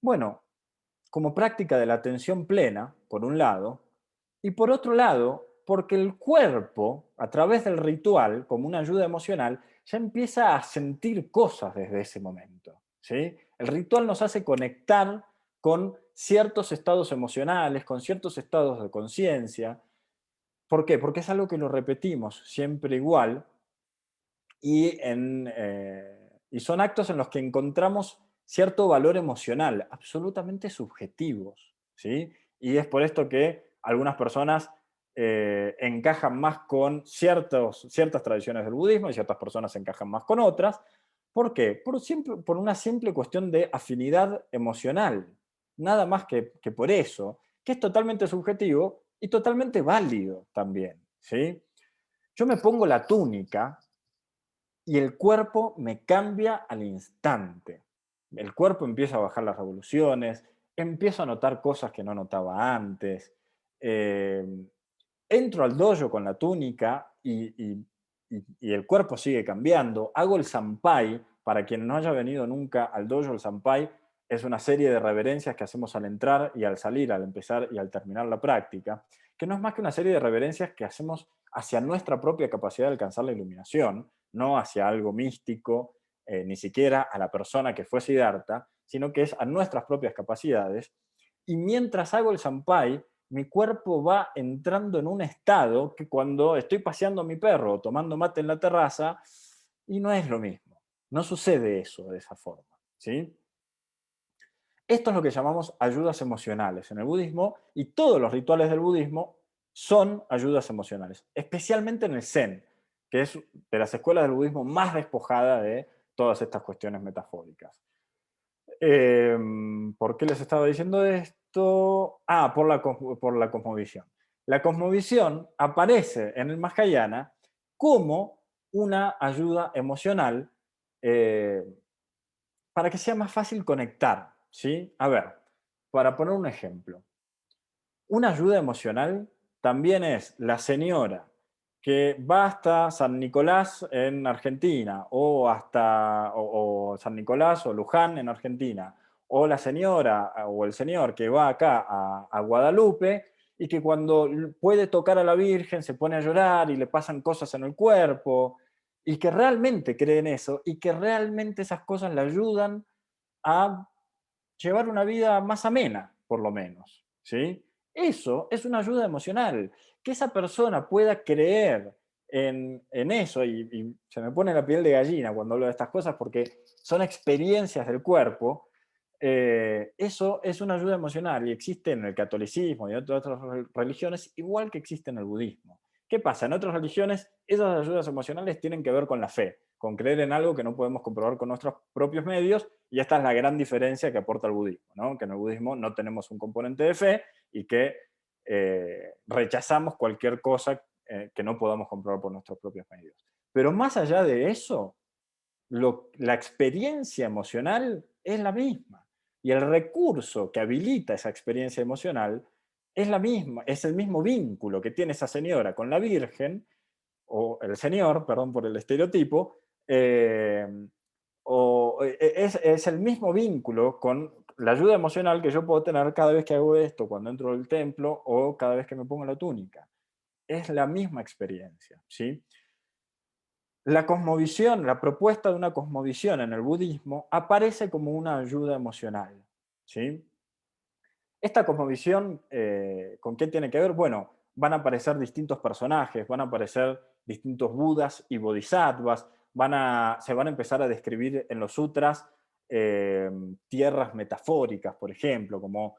Bueno, como práctica de la atención plena, por un lado, y por otro lado, porque el cuerpo, a través del ritual, como una ayuda emocional, ya empieza a sentir cosas desde ese momento, ¿sí? El ritual nos hace conectar con ciertos estados emocionales, con ciertos estados de conciencia. ¿Por qué? Porque es algo que lo repetimos siempre igual y son actos en los que encontramos cierto valor emocional, absolutamente subjetivos, ¿sí? Y es por esto que algunas personas encajan más con ciertas tradiciones del budismo y ciertas personas encajan más con otras. ¿Por qué? Por una simple cuestión de afinidad emocional, nada más que por eso, que es totalmente subjetivo y totalmente válido también, ¿sí? Yo me pongo la túnica y el cuerpo me cambia al instante. El cuerpo empieza a bajar las revoluciones, empiezo a notar cosas que no notaba antes. eh, Entro al dojo con la túnica y el cuerpo sigue cambiando. Hago el sampai. Para quien no haya venido nunca al dojo, el sampai es una serie de reverencias que hacemos al entrar y al salir, al empezar y al terminar la práctica, que no es más que una serie de reverencias que hacemos hacia nuestra propia capacidad de alcanzar la iluminación, no hacia algo místico, ni siquiera a la persona que fue Siddhartha, sino que es a nuestras propias capacidades. Y mientras hago el sampai, mi cuerpo va entrando en un estado que cuando estoy paseando a mi perro o tomando mate en la terraza, y no es lo mismo. No sucede eso de esa forma, ¿sí? Esto es lo que llamamos ayudas emocionales en el budismo, y todos los rituales del budismo son ayudas emocionales, especialmente en el Zen, que es de las escuelas del budismo más despojada de todas estas cuestiones metafóricas. ¿Por qué les estaba diciendo esto? Ah, por la cosmovisión. La cosmovisión aparece en el Mahayana como una ayuda emocional eh, para que sea más fácil conectar, ¿sí? A ver, para poner un ejemplo, una ayuda emocional también es la señora que va hasta San Nicolás en Argentina, o hasta o San Nicolás o Luján en Argentina, o la señora o el señor que va acá a Guadalupe y que cuando puede tocar a la Virgen se pone a llorar y le pasan cosas en el cuerpo, y que realmente cree en eso y que realmente esas cosas le ayudan a llevar una vida más amena, por lo menos, ¿sí? Eso es una ayuda emocional. Que esa persona pueda creer en eso, y se me pone la piel de gallina cuando hablo de estas cosas porque son experiencias del cuerpo, eso es una ayuda emocional y existe en el catolicismo y en otras religiones, igual que existe en el budismo. ¿Qué pasa? En otras religiones, esas ayudas emocionales tienen que ver con la fe, con creer en algo que no podemos comprobar con nuestros propios medios, y esta es la gran diferencia que aporta el budismo, ¿no? Que en el budismo no tenemos un componente de fe y que rechazamos cualquier cosa que no podamos comprobar por nuestros propios medios. Pero más allá de eso, la experiencia emocional es la misma. Y el recurso que habilita esa experiencia emocional es la misma, es el mismo vínculo que tiene esa señora con la Virgen, o el señor, perdón por el estereotipo, eh, es el mismo vínculo con la ayuda emocional que yo puedo tener cada vez que hago esto, cuando entro al templo o cada vez que me pongo la túnica. Es la misma experiencia, ¿sí? La cosmovisión, la propuesta de una cosmovisión en el budismo aparece como una ayuda emocional, ¿sí? Esta cosmovisión, ¿con qué tiene que ver? Bueno, van a aparecer distintos personajes, van a aparecer distintos budas y bodhisattvas, se van a empezar a describir en los sutras tierras metafóricas, por ejemplo, como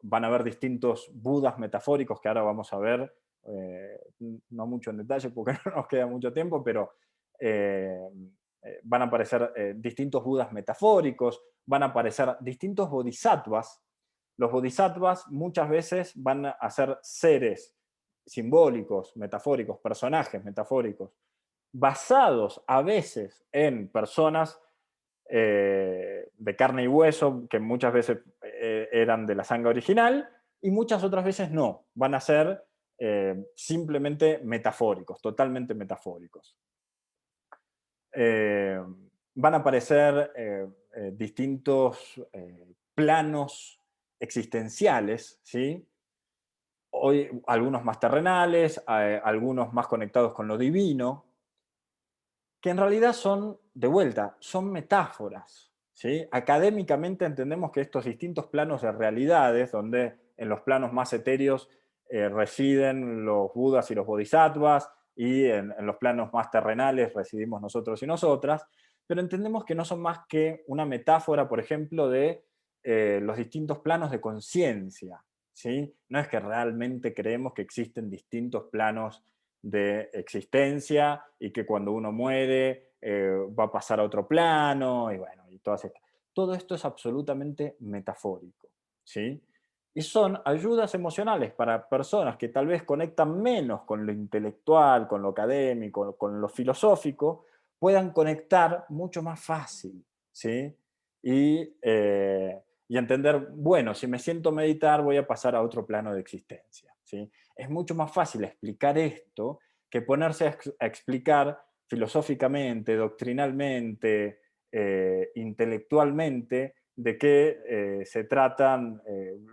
van a haber distintos budas metafóricos que ahora vamos a ver, no mucho en detalle porque no nos queda mucho tiempo, pero eh, van a aparecer distintos budas metafóricos, van a aparecer distintos bodhisattvas. Los bodhisattvas muchas veces van a ser seres simbólicos, metafóricos, personajes metafóricos, basados a veces en personas de carne y hueso, que muchas veces eran de la sangre original, y muchas otras veces no, van a ser simplemente metafóricos, totalmente metafóricos. Van a aparecer distintos planos existenciales, ¿sí? Hoy algunos más terrenales, algunos más conectados con lo divino, que en realidad son, de vuelta, son metáforas, ¿sí? Académicamente entendemos que estos distintos planos de realidades, donde en los planos más etéreos residen los budas y los bodhisattvas, y en los planos más terrenales residimos nosotros y nosotras, pero entendemos que no son más que una metáfora, por ejemplo, de los distintos planos de conciencia, ¿sí? No es que realmente creemos que existen distintos planos de existencia y que cuando uno muere va a pasar a otro plano, y bueno, y todas estas. Todo esto es absolutamente metafórico, ¿sí? Y son ayudas emocionales para personas que tal vez conectan menos con lo intelectual, con lo académico, con lo filosófico, puedan conectar mucho más fácil, ¿sí? Y entender, bueno, si me siento a meditar voy a pasar a otro plano de existencia, ¿sí? Es mucho más fácil explicar esto que ponerse a explicar filosóficamente, doctrinalmente, intelectualmente, de qué se tratan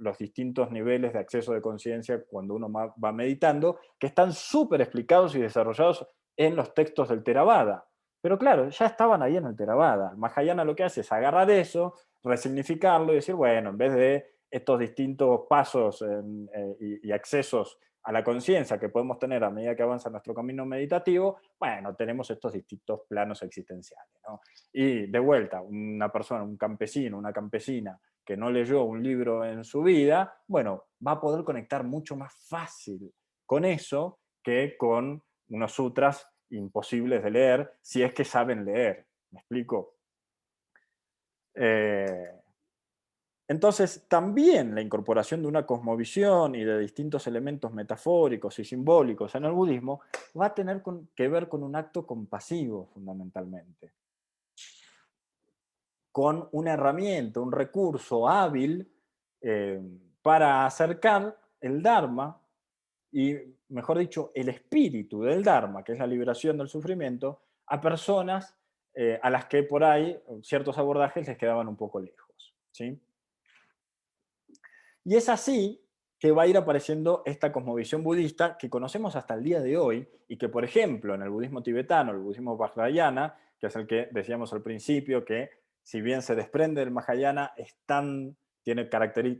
los distintos niveles de acceso de conciencia cuando uno va meditando, que están súper explicados y desarrollados en los textos del Theravada. Pero claro, ya estaban ahí en el Theravada. El Mahayana lo que hace es agarrar eso, resignificarlo y decir, bueno, en vez de estos distintos pasos y accesos a la conciencia que podemos tener a medida que avanza nuestro camino meditativo, bueno, tenemos estos distintos planos existenciales, ¿no? Y de vuelta, una persona, un campesino, una campesina que no leyó un libro en su vida, bueno, va a poder conectar mucho más fácil con eso que con unos sutras imposibles de leer, si es que saben leer. ¿Me explico? Entonces, también la incorporación de una cosmovisión y de distintos elementos metafóricos y simbólicos en el budismo va a tener que ver con un acto compasivo, fundamentalmente, con una herramienta, un recurso hábil eh, para acercar el Dharma y, mejor dicho, el espíritu del Dharma, que es la liberación del sufrimiento, a personas a las que por ahí ciertos abordajes les quedaban un poco lejos, ¿sí? Y es así que va a ir apareciendo esta cosmovisión budista que conocemos hasta el día de hoy y que, por ejemplo, en el budismo tibetano, el budismo Vajrayana, que es el que decíamos al principio, que si bien se desprende del Mahayana,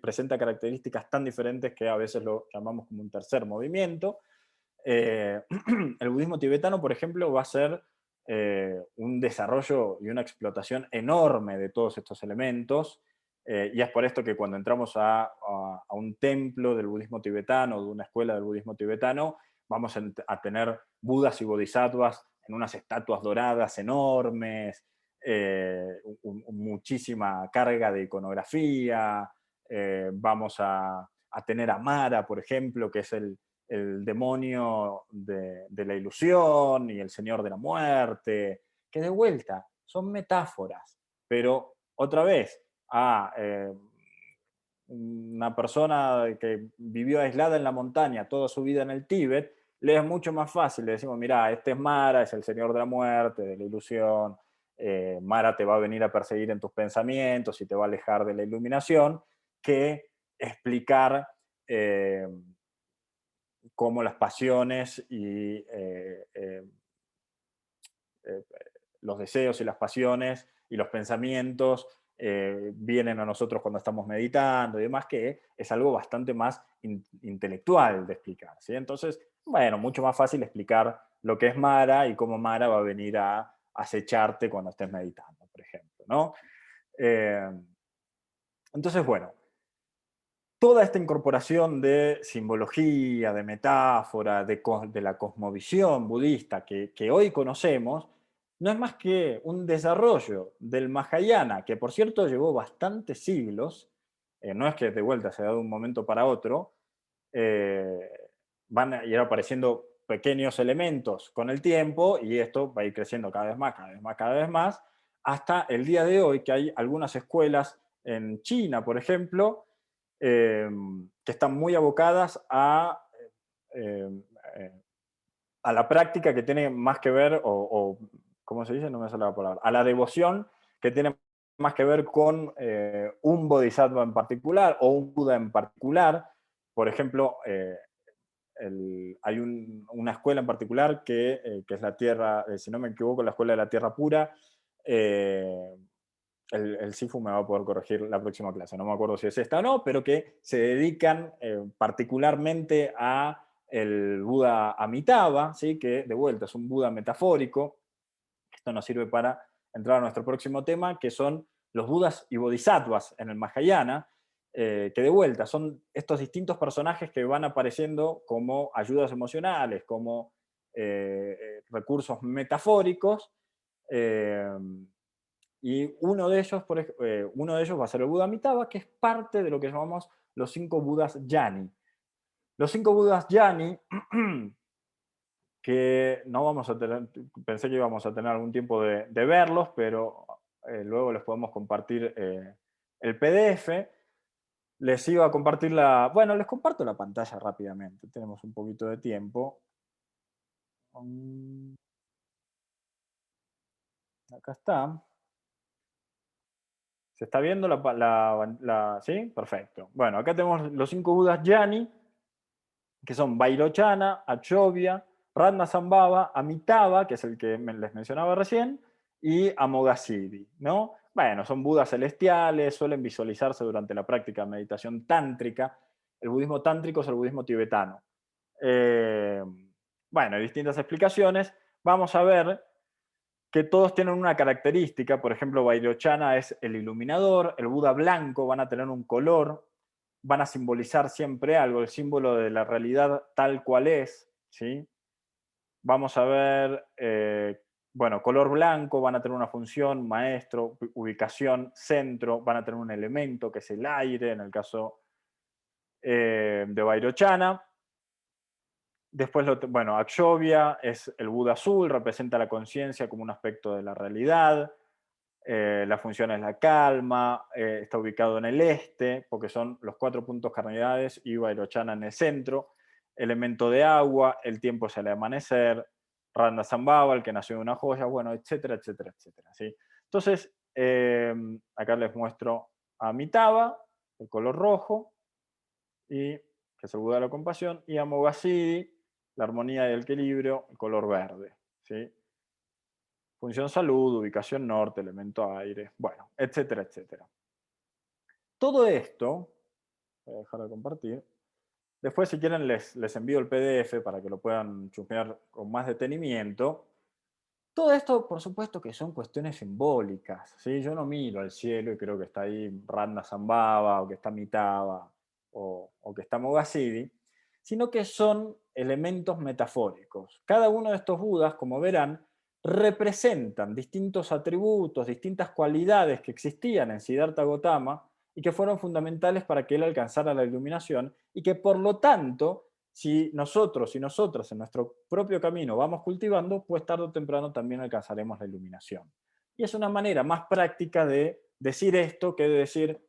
presenta características tan diferentes que a veces lo llamamos como un tercer movimiento. El budismo tibetano, por ejemplo, va a ser un desarrollo y una explotación enorme de todos estos elementos, y es por esto que cuando entramos a un templo del budismo tibetano, de una escuela del budismo tibetano, vamos a tener budas y bodhisattvas en unas estatuas doradas enormes, muchísima carga de iconografía, vamos a tener a Mara, por ejemplo, que es el demonio de la ilusión y el señor de la muerte, que de vuelta son metáforas, pero otra vez, una persona que vivió aislada en la montaña toda su vida en el Tíbet, le es mucho más fácil, le decimos, mira, este es Mara, es el señor de la muerte, de la ilusión, Mara te va a venir a perseguir en tus pensamientos y te va a alejar de la iluminación, que explicar cómo las pasiones y los deseos y las pasiones y los pensamientos vienen a nosotros cuando estamos meditando y demás, que es algo bastante más intelectual de explicar, ¿sí? Entonces, bueno, mucho más fácil explicar lo que es Mara y cómo Mara va a venir a acecharte cuando estés meditando, por ejemplo, ¿no? Entonces, bueno, toda esta incorporación de simbología, de metáfora, de la cosmovisión budista que hoy conocemos, no es más que un desarrollo del Mahayana, que por cierto llevó bastantes siglos, no es que de vuelta se da de un momento para otro, eh, van a ir apareciendo pequeños elementos con el tiempo y esto va a ir creciendo cada vez más, cada vez más, cada vez más, hasta el día de hoy que hay algunas escuelas en China, por ejemplo, que están muy abocadas eh, eh, a la práctica que tiene más que ver, ¿cómo se dice? No me sale la palabra, a la devoción que tiene más que ver con un bodhisattva en particular o un Buda en particular. Por ejemplo, hay una escuela en particular que es la Tierra, si no me equivoco, la Escuela de la Tierra Pura. El Sifu me va a poder corregir la próxima clase, no me acuerdo si es esta o no, pero que se dedican particularmente a el Buda Amitabha, ¿sí? Que de vuelta es un Buda metafórico. Esto nos sirve para entrar a nuestro próximo tema, que son los Budas y Bodhisattvas en el Mahayana, que de vuelta son estos distintos personajes que van apareciendo como ayudas emocionales, como recursos metafóricos, y uno de ellos va a ser el Buda Amitabha, que es parte de lo que llamamos los 5 Budas Yani. Los 5 Budas Yani, que no vamos a tener, pensé que íbamos a tener algún tiempo de verlos, pero luego les podemos compartir el PDF. Les iba a compartir bueno, les comparto la pantalla rápidamente, tenemos un poquito de tiempo. Acá está. ¿Se está viendo sí? Perfecto. Bueno, acá tenemos los 5 Budas Yani, que son Vairochana, Achovya, Ratnasambhava, Amitabha, que es el que les mencionaba recién, y Amoghasiddhi, ¿no? Bueno, son budas celestiales, suelen visualizarse durante la práctica de meditación tántrica. El budismo tántrico es el budismo tibetano. Eh, bueno, hay distintas explicaciones. Vamos a ver que todos tienen una característica. Por ejemplo, Vairochana es el iluminador, el Buda blanco van a tener un color, van a simbolizar siempre algo, el símbolo de la realidad tal cual es, ¿sí? Vamos a ver, bueno, color blanco, van a tener una función, maestro, ubicación, centro, van a tener un elemento que es el aire, en el caso de Vairochana. Después, bueno, Akshobhya es el Buda azul, representa la conciencia como un aspecto de la realidad. La función es la calma, está ubicado en el este, porque son los 4 puntos cardinales y Vairochana en el centro. Elemento de agua, el tiempo es el amanecer, Randa Sambhava, el que nació de una joya, bueno, etcétera, etcétera, etcétera. ¿Sí? Entonces, acá les muestro a Amitabha, el color rojo, y, que es el Buda de la compasión, y a Amoghasiddhi, la armonía y el equilibrio, el color verde. ¿Sí? Función salud, ubicación norte, elemento aire, bueno, etcétera, etcétera. Todo esto, voy a dejar de compartir. Después, si quieren, les envío el PDF para que lo puedan chusmear con más detenimiento. Todo esto, por supuesto, que son cuestiones simbólicas. ¿Sí? Yo no miro al cielo y creo que está ahí Randa Sambhava, o que está Amitabha, o que está Amoghasiddhi, sino que son elementos metafóricos. Cada uno de estos Budas, como verán, representan distintos atributos, distintas cualidades que existían en Siddhartha Gautama y que fueron fundamentales para que él alcanzara la iluminación y que por lo tanto, si nosotros y nosotras en nuestro propio camino vamos cultivando, pues tarde o temprano también alcanzaremos la iluminación. Y es una manera más práctica de decir esto que de decir,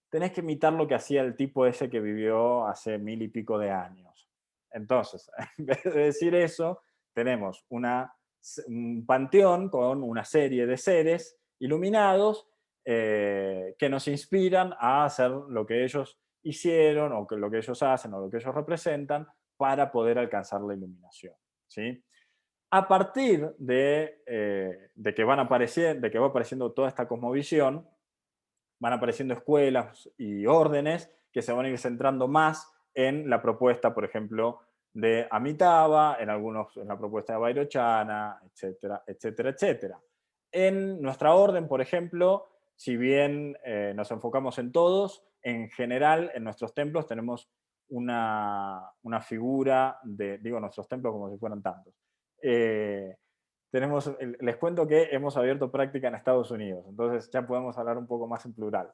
tenés que imitar lo que hacía el tipo ese que vivió hace 1000 y pico de años. Entonces, en vez de decir eso, tenemos un panteón con una serie de seres iluminados que nos inspiran a hacer lo que ellos hicieron o lo que ellos hacen o lo que ellos representan para poder alcanzar la iluminación. ¿Sí? A partir de que de que va apareciendo toda esta cosmovisión, van apareciendo escuelas y órdenes que se van a ir centrando más en la propuesta, por ejemplo, de Amitabha, en la propuesta de Vairochana, etcétera, etcétera, etcétera. En nuestra orden, por ejemplo, si bien nos enfocamos en todos, en general en nuestros templos tenemos una figura digo nuestros templos como si fueran tantos. Les cuento que hemos abierto práctica en Estados Unidos, entonces ya podemos hablar un poco más en plural.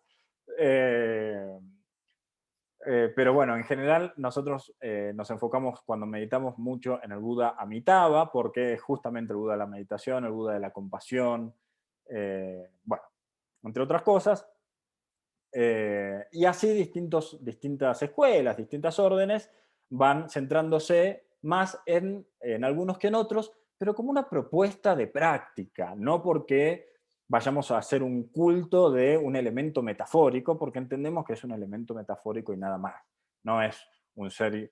Pero bueno, en general nosotros nos enfocamos cuando meditamos mucho en el Buda Amitabha, porque es justamente el Buda de la meditación, el Buda de la compasión, bueno, entre otras cosas. Y así distintas escuelas, distintas órdenes van centrándose más en algunos que en otros, pero como una propuesta de práctica, no porque vayamos a hacer un culto de un elemento metafórico, porque entendemos que es un elemento metafórico y nada más. No es un ser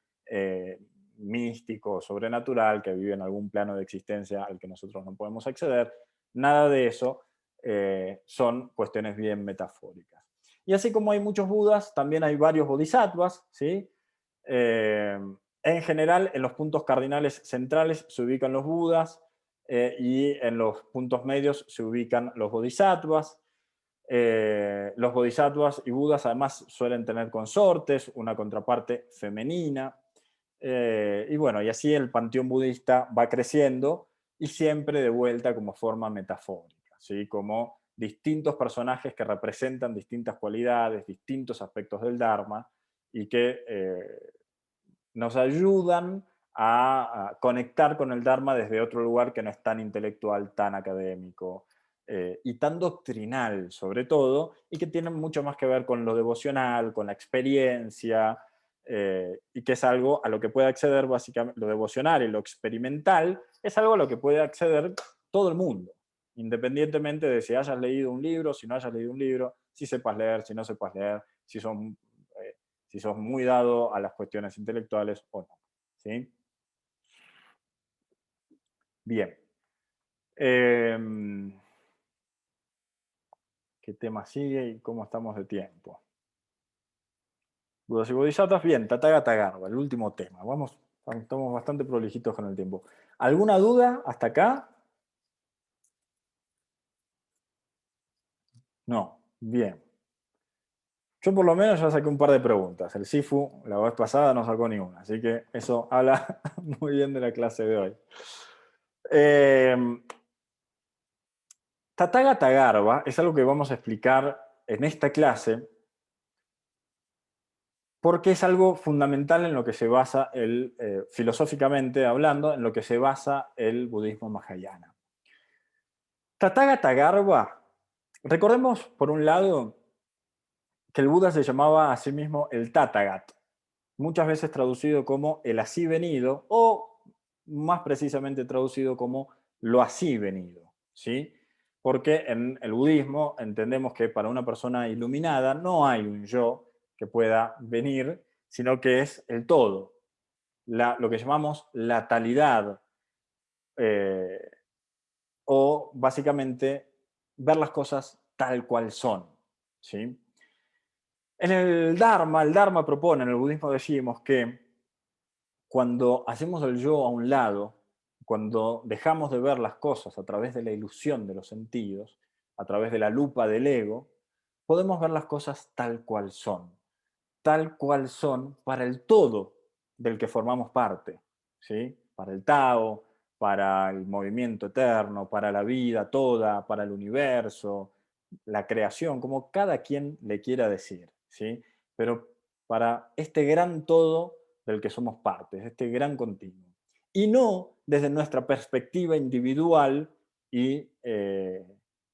místico o sobrenatural que vive en algún plano de existencia al que nosotros no podemos acceder. Nada de eso, son cuestiones bien metafóricas. Y así como hay muchos Budas, también hay varios Bodhisattvas, ¿sí? En general, en los puntos cardinales centrales se ubican los Budas y en los puntos medios se ubican los Bodhisattvas. Los Bodhisattvas y Budas además suelen tener consortes, una contraparte femenina. Y bueno, y así el panteón budista va creciendo y siempre de vuelta como forma metafórica, ¿sí? Como distintos personajes que representan distintas cualidades, distintos aspectos del Dharma y que nos ayudan a conectar con el Dharma desde otro lugar que no es tan intelectual, tan académico y tan doctrinal sobre todo, y que tienen mucho más que ver con lo devocional, con la experiencia, y que es algo a lo que puede acceder básicamente, lo devocional y lo experimental, es algo a lo que puede acceder todo el mundo, independientemente de si hayas leído un libro, si no hayas leído un libro, si sepas leer, si no sepas leer, si sos muy dado a las cuestiones intelectuales o no. ¿Sí? Bien. qué tema sigue y cómo estamos de tiempo. Budas y Bodhisattvas, bien, Tathagata Garbha, el último tema. Vamos, estamos bastante prolijitos con el tiempo. ¿Alguna duda hasta acá? No, bien. Yo por lo menos ya saqué un par de preguntas. El Sifu la vez pasada no sacó ni una, así que eso habla muy bien de la clase de hoy. Tathagata Garbha es algo que vamos a explicar en esta clase porque es algo fundamental en lo que se basa filosóficamente hablando, en lo que se basa el budismo mahayana. Tathagata Garbha, recordemos por un lado que el Buda se llamaba a sí mismo el Tathagat, muchas veces traducido como el así venido o más precisamente traducido como lo así venido, ¿sí? Porque en el budismo entendemos que para una persona iluminada no hay un yo que pueda venir, sino que es el todo, lo que llamamos la talidad, eh, o básicamente ver las cosas tal cual son, ¿sí? En el Dharma propone, en el budismo decimos que cuando hacemos el yo a un lado, cuando dejamos de ver las cosas a través de la ilusión de los sentidos, a través de la lupa del ego, podemos ver las cosas tal cual son para el todo del que formamos parte, ¿sí? Para el Tao, para el movimiento eterno, para la vida toda, para el universo, la creación, como cada quien le quiera decir, ¿sí? Pero para este gran todo del que somos parte, este gran continuo. Y no desde nuestra perspectiva individual y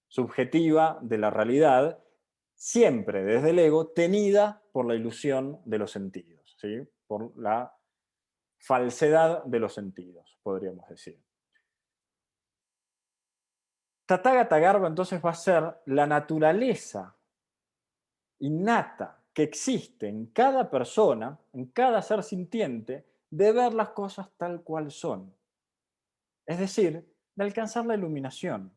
subjetiva de la realidad, siempre desde el ego, tenida por la ilusión de los sentidos, ¿sí? Por la falsedad de los sentidos, podríamos decir. Tathagata Garbha entonces va a ser la naturaleza innata que existe en cada persona, en cada ser sintiente, de ver las cosas tal cual son. Es decir, de alcanzar la iluminación.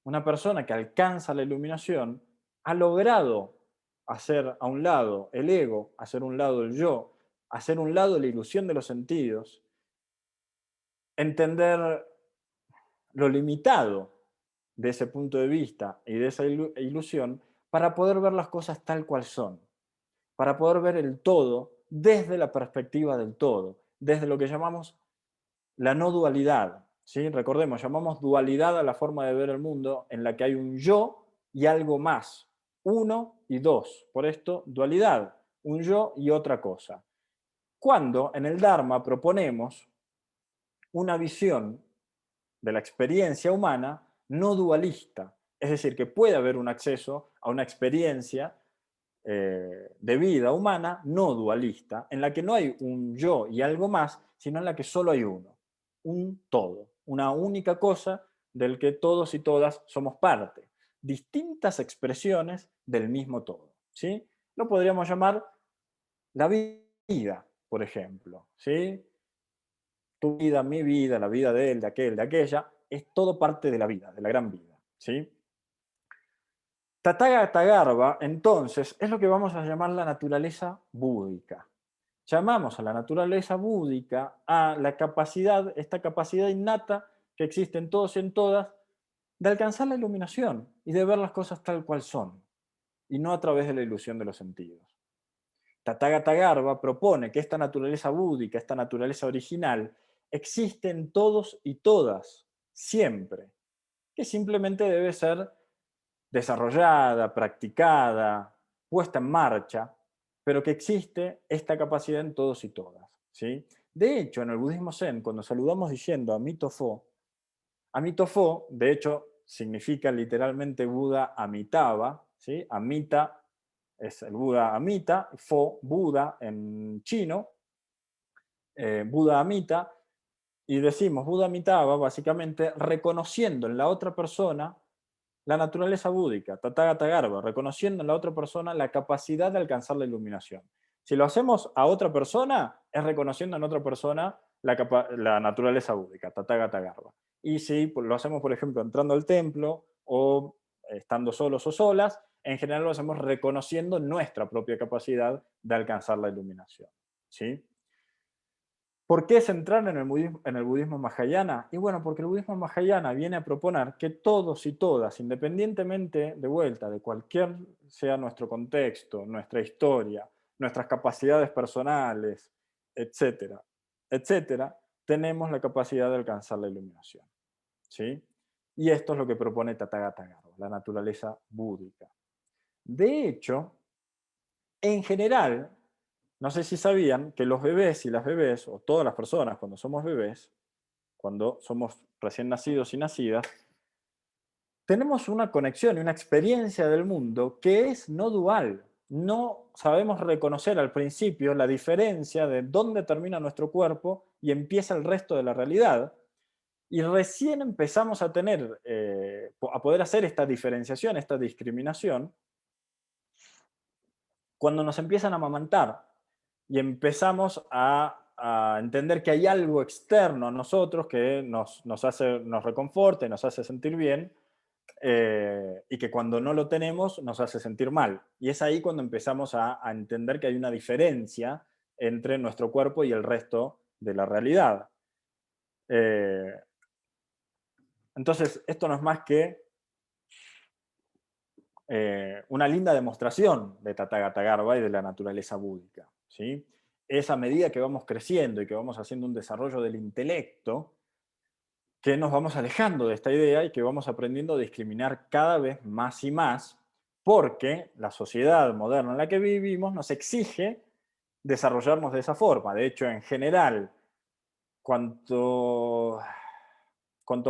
Una persona que alcanza la iluminación ha logrado hacer a un lado el ego, hacer a un lado el yo, hacer a un lado la ilusión de los sentidos, entender lo limitado de ese punto de vista y de esa ilusión para poder ver las cosas tal cual son, para poder ver el todo desde la perspectiva del todo, desde lo que llamamos la no dualidad. ¿Sí? Recordemos, llamamos dualidad a la forma de ver el mundo en la que hay un yo y algo más, uno y dos. Por esto, dualidad, un yo y otra cosa. Cuando en el Dharma proponemos una visión de la experiencia humana no dualista, es decir, que puede haber un acceso a una experiencia de vida humana no dualista, en la que no hay un yo y algo más, sino en la que solo hay uno, un todo, una única cosa del que todos y todas somos parte, distintas expresiones del mismo todo, ¿sí? Lo podríamos llamar la vida, por ejemplo, ¿sí? Tu vida, mi vida, la vida de él, de aquel, de aquella, es todo parte de la vida, de la gran vida, ¿sí? Tathagata Garbha, entonces, es lo que vamos a llamar la naturaleza búdica. Llamamos a la naturaleza búdica a la capacidad, esta capacidad innata que existe en todos y en todas, de alcanzar la iluminación y de ver las cosas tal cual son, y no a través de la ilusión de los sentidos. Tathagata Garbha propone que esta naturaleza búdica, esta naturaleza original, existe en todos y todas, siempre, que simplemente debe ser desarrollada, practicada, puesta en marcha, pero que existe esta capacidad en todos y todas, ¿sí? De hecho, en el budismo Zen, cuando saludamos diciendo Amito Pho, de hecho, significa literalmente Buda Amitabha, ¿sí? Amita es el Buda Amita, Pho, Buda en chino, Buda Amita, y decimos Buda Amitabha básicamente reconociendo en la otra persona la naturaleza búdica, Tathagata Garbha, reconociendo en la otra persona la capacidad de alcanzar la iluminación. Si lo hacemos a otra persona, es reconociendo en otra persona la naturaleza búdica, Tathagata Garbha. Y si lo hacemos, por ejemplo, entrando al templo o estando solos o solas, en general lo hacemos reconociendo nuestra propia capacidad de alcanzar la iluminación. ¿Sí? ¿Por qué centrar en el budismo mahayana? Y bueno, porque el budismo mahayana viene a proponer que todos y todas, independientemente de vuelta de cualquier sea nuestro contexto, nuestra historia, nuestras capacidades personales, etcétera, etcétera, tenemos la capacidad de alcanzar la iluminación. ¿Sí? Y esto es lo que propone Tathagata Garba, la naturaleza búdica. De hecho, en general, no sé si sabían que los bebés y las bebés, o todas las personas cuando somos bebés, cuando somos recién nacidos y nacidas, tenemos una conexión y una experiencia del mundo que es no dual. No sabemos reconocer al principio la diferencia de dónde termina nuestro cuerpo y empieza el resto de la realidad. Y recién empezamos a tener, a poder hacer esta diferenciación, esta discriminación, cuando nos empiezan a amamantar y empezamos a entender que hay algo externo a nosotros que nos reconforta y nos hace sentir bien, y que cuando no lo tenemos nos hace sentir mal. Y es ahí cuando empezamos a entender que hay una diferencia entre nuestro cuerpo y el resto de la realidad. Entonces, esto no es más que una linda demostración de Tathagata Garba y de la naturaleza búdica. ¿Sí? Es a medida que vamos creciendo y que vamos haciendo un desarrollo del intelecto, que nos vamos alejando de esta idea y que vamos aprendiendo a discriminar cada vez más y más, porque la sociedad moderna en la que vivimos nos exige desarrollarnos de esa forma. De hecho, en general, cuanto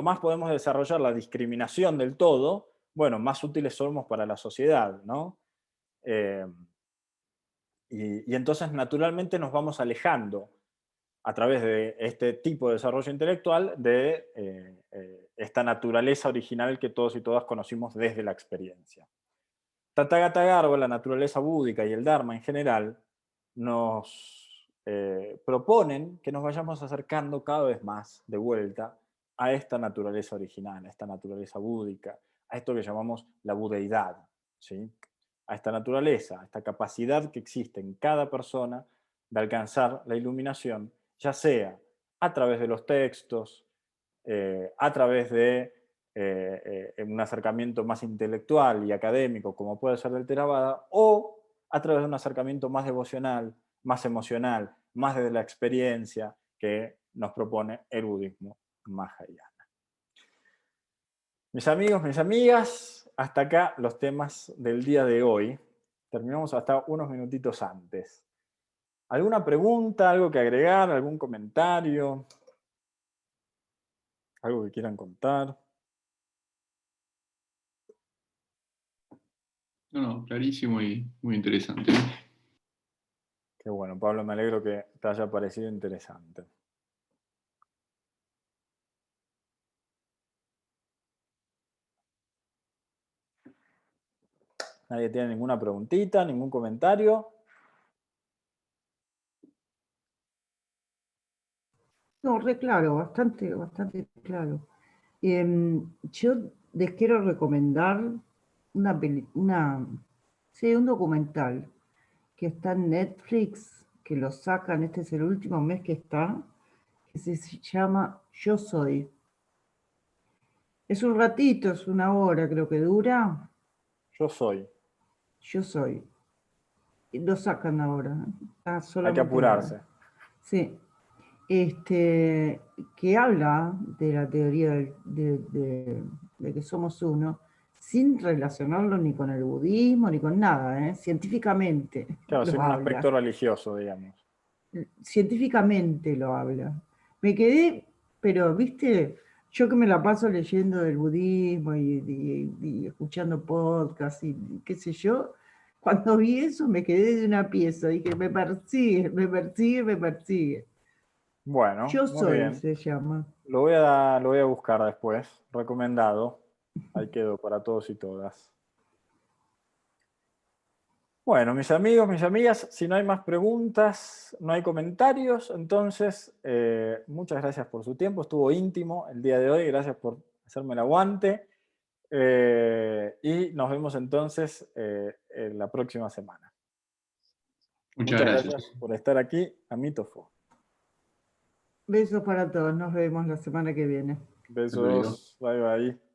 más podemos desarrollar la discriminación del todo, bueno, más útiles somos para la sociedad, ¿no? Y entonces naturalmente nos vamos alejando a través de este tipo de desarrollo intelectual de esta naturaleza original que todos y todas conocimos desde la experiencia. Tathagata Garba, la naturaleza búdica y el Dharma en general nos proponen que nos vayamos acercando cada vez más de vuelta a esta naturaleza original, a esta naturaleza búdica, a esto que llamamos la budeidad, ¿sí? A esta naturaleza, a esta capacidad que existe en cada persona de alcanzar la iluminación, ya sea a través de los textos, a través de un acercamiento más intelectual y académico, como puede ser del Theravada, o a través de un acercamiento más devocional, más emocional, más desde la experiencia que nos propone el budismo mahayana. Mis amigos, mis amigas, hasta acá los temas del día de hoy. Terminamos hasta unos minutitos antes. ¿Alguna pregunta, algo que agregar, algún comentario? ¿Algo que quieran contar? No, clarísimo y muy interesante. Qué bueno, Pablo, me alegro que te haya parecido interesante. ¿Nadie tiene ninguna preguntita, ningún comentario? No, re claro, bastante claro. Yo les quiero recomendar un documental que está en Netflix, que lo sacan, este es el último mes que está, que se llama Yo Soy. Es un ratito, es una hora creo que dura. Yo soy. Yo Soy. Y lo sacan ahora. Está Hay que solamente apurarse. ahora. Sí. Que habla de la teoría de que somos uno, sin relacionarlo ni con el budismo ni con nada, científicamente Claro, lo sin un habla. aspecto religioso, digamos. Científicamente lo habla. Me quedé, pero viste, yo que me la paso leyendo del budismo y escuchando podcasts y qué sé yo, cuando vi eso me quedé de una pieza, dije, me persigue, me persigue, me persigue. Bueno, Yo muy soy, bien. se llama. Lo voy a buscar después. Recomendado. Ahí quedó para todos y todas. Bueno, mis amigos, mis amigas, si no hay más preguntas, no hay comentarios, entonces muchas gracias por su tiempo, estuvo íntimo el día de hoy, gracias por hacerme el aguante. Y nos vemos entonces en la próxima semana. Muchas gracias. por estar aquí. Amitofo. Besos para todos. Nos vemos la semana que viene. luego. Besos. Bye bye.